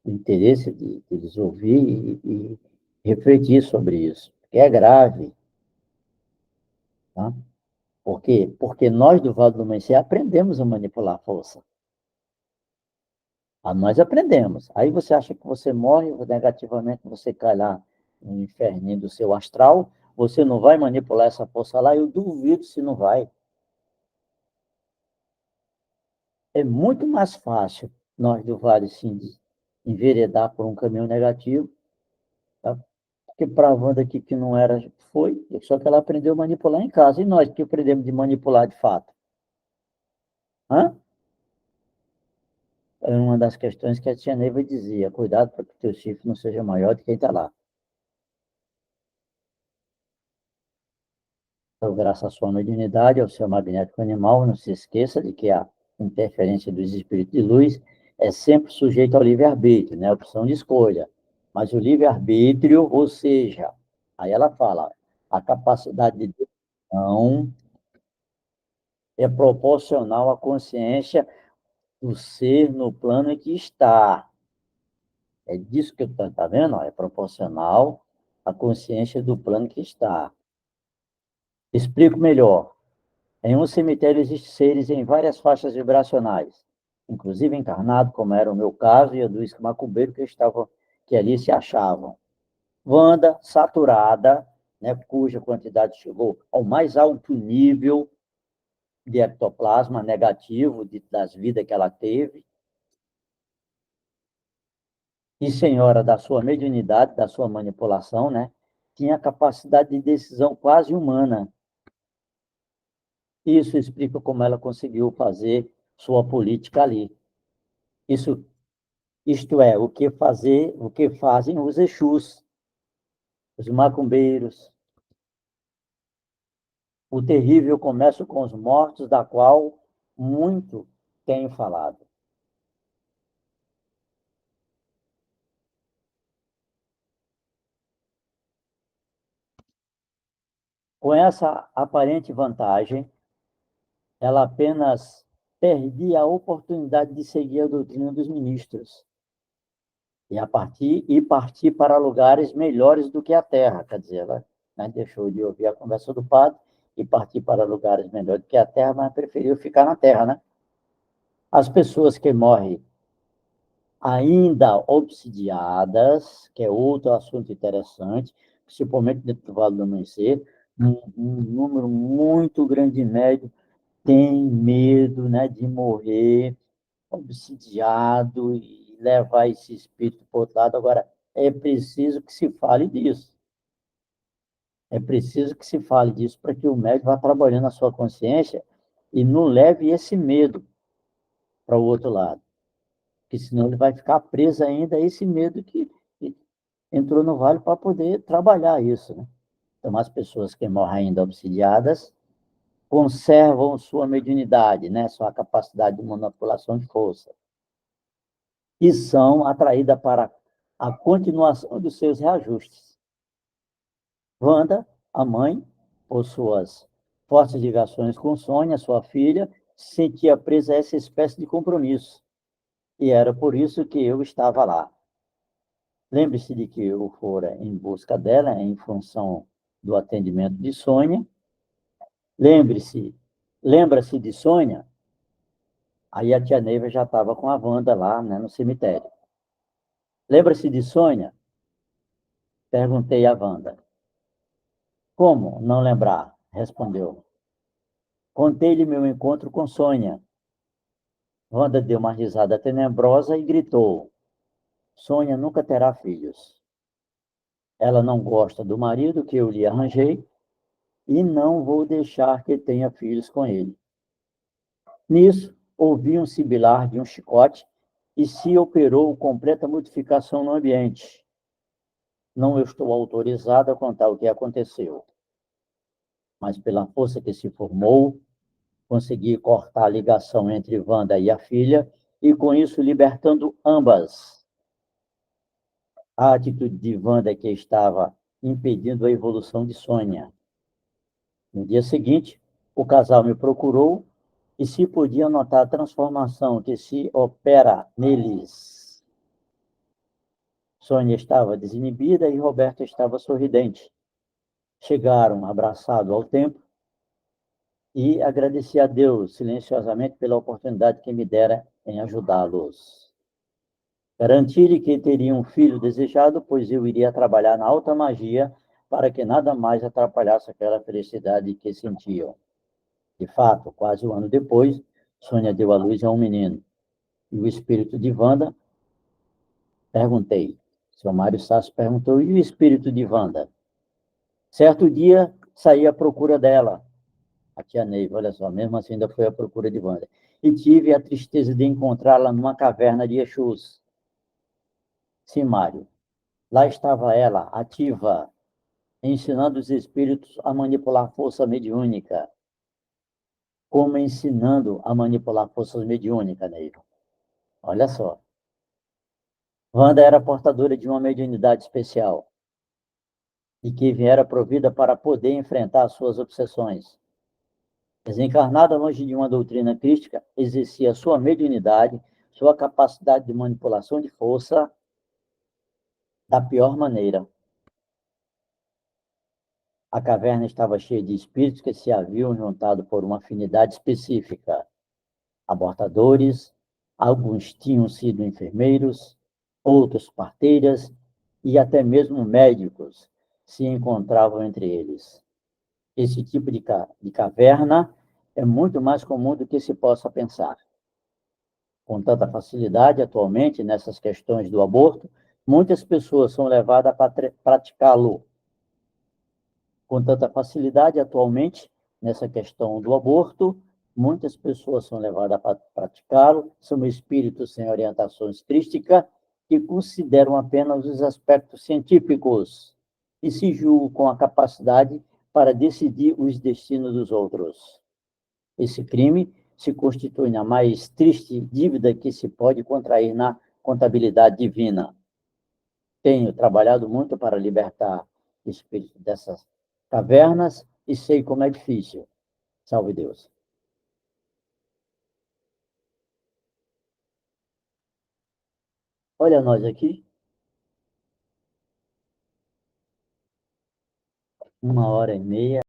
do interesse deles ouvir e refletir sobre isso, porque é grave, tá? Por quê? Porque nós do Vale do Amanhecer aprendemos a manipular a força. Nós aprendemos. Aí você acha que você morre, negativamente você cai lá no inferninho do seu astral, você não vai manipular essa força lá, eu duvido se não vai. É muito mais fácil nós do Vale, sim, enveredar por um caminho negativo, tá? Porque para a Wanda aqui que não era, foi, só que ela aprendeu a manipular em casa. E nós que aprendemos de manipular de fato? Hã? É uma das questões que a tia Neiva dizia, cuidado para que o teu chifre não seja maior do que quem está lá. Então, graças à sua mediunidade, ao seu magnético animal, não se esqueça de que a interferência dos espíritos de luz é sempre sujeita ao livre-arbítrio, né? A opção de escolha. Mas o livre-arbítrio, ou seja, aí ela fala, a capacidade de decisão é proporcional à consciência do ser no plano em que está. É disso que eu estou tá vendo? É proporcional à consciência do plano que está. Explico melhor. Em um cemitério existem seres em várias faixas vibracionais, inclusive encarnado, como era o meu caso, e a do macumbeiro que ali se achavam. Wanda, saturada, né, cuja quantidade chegou ao mais alto nível de ectoplasma negativo das vidas que ela teve, e senhora da sua mediunidade, da sua manipulação, né, tinha capacidade de decisão quase humana. Isso explica como ela conseguiu fazer sua política ali. Isso Isto é, o que fazem os Exus, os macumbeiros. O terrível comércio com os mortos, da qual muito tenho falado. Com essa aparente vantagem, ela apenas perdia a oportunidade de seguir a doutrina dos ministros e partir para lugares melhores do que a Terra. Quer dizer, ela, né, deixou de ouvir a conversa do padre e partir para lugares melhores do que a Terra, mas preferiu ficar na Terra, né? As pessoas que morrem ainda obsidiadas, que é outro assunto interessante, principalmente dentro do Vale do Amanhecer, um número muito grande de médios tem medo, né, de morrer obsidiado e levar esse espírito para o outro lado. Agora, é preciso que se fale disso. É preciso que se fale disso para que o médico vá trabalhando a sua consciência e não leve esse medo para o outro lado, porque senão ele vai ficar preso ainda a esse medo que entrou no vale para poder trabalhar isso, né? Então, as pessoas que morrem ainda obsidiadas conservam sua mediunidade, né? Sua capacidade de manipulação de força, e são atraídas para a continuação dos seus reajustes. Wanda, a mãe, por suas fortes ligações com Sônia, sua filha, se sentia presa a essa espécie de compromisso. E era por isso que eu estava lá. Lembre-se de que eu fora em busca dela, em função do atendimento de Sônia. Lembre-se, lembra-se de Sônia? Aí a tia Neiva já estava com a Wanda lá, né, no cemitério. Lembra-se de Sônia? Perguntei a Wanda. Como não lembrar? Respondeu. Contei-lhe meu encontro com Sônia. Wanda deu uma risada tenebrosa e gritou: Sônia nunca terá filhos. Ela não gosta do marido que eu lhe arranjei e não vou deixar que tenha filhos com ele. Nisso, ouvi um sibilar de um chicote e se operou completa modificação no ambiente. Não estou autorizado a contar o que aconteceu, mas pela força que se formou, consegui cortar a ligação entre Wanda e a filha e, com isso, libertando ambas. A atitude de Wanda que estava impedindo a evolução de Sônia. No dia seguinte, o casal me procurou e se podia notar a transformação que se opera neles. Sônia estava desinibida e Roberto estava sorridente. Chegaram abraçados ao templo e agradeci a Deus silenciosamente pela oportunidade que me dera em ajudá-los. Garanti-lhe que teria um filho desejado, pois eu iria trabalhar na alta magia para que nada mais atrapalhasse aquela felicidade que sentiam. De fato, quase um ano depois, Sônia deu à luz a um menino. E o espírito de Wanda, perguntei. Seu Mário Sasso perguntou, e o espírito de Wanda? Certo dia, saí à procura dela. A tia Neiva, olha só, mesmo assim ainda foi à procura de Wanda. E tive a tristeza de encontrá-la numa caverna de Exus. Sim, Mário. Lá estava ela, ativa, ensinando os espíritos a manipular força mediúnica. Como ensinando a manipular forças mediúnicas, Neiva. Olha só. Wanda era portadora de uma mediunidade especial e que viera provida para poder enfrentar suas obsessões. Desencarnada longe de uma doutrina crística, exercia sua mediunidade, sua capacidade de manipulação de força da pior maneira. A caverna estava cheia de espíritos que se haviam juntado por uma afinidade específica. Abortadores, alguns tinham sido enfermeiros, outros parteiras e até mesmo médicos se encontravam entre eles. Esse tipo de caverna é muito mais comum do que se possa pensar. Com tanta facilidade, atualmente, nessas questões do aborto, muitas pessoas são levadas a praticá-lo. Com tanta facilidade, atualmente, nessa questão do aborto, muitas pessoas são levadas a praticá-lo, são espíritos sem orientações crísticas que consideram apenas os aspectos científicos e se julgam com a capacidade para decidir os destinos dos outros. Esse crime se constitui na mais triste dívida que se pode contrair na contabilidade divina. Tenho trabalhado muito para libertar o espírito dessas cavernas e sei como é difícil. Salve Deus. Olha nós aqui, 1h30.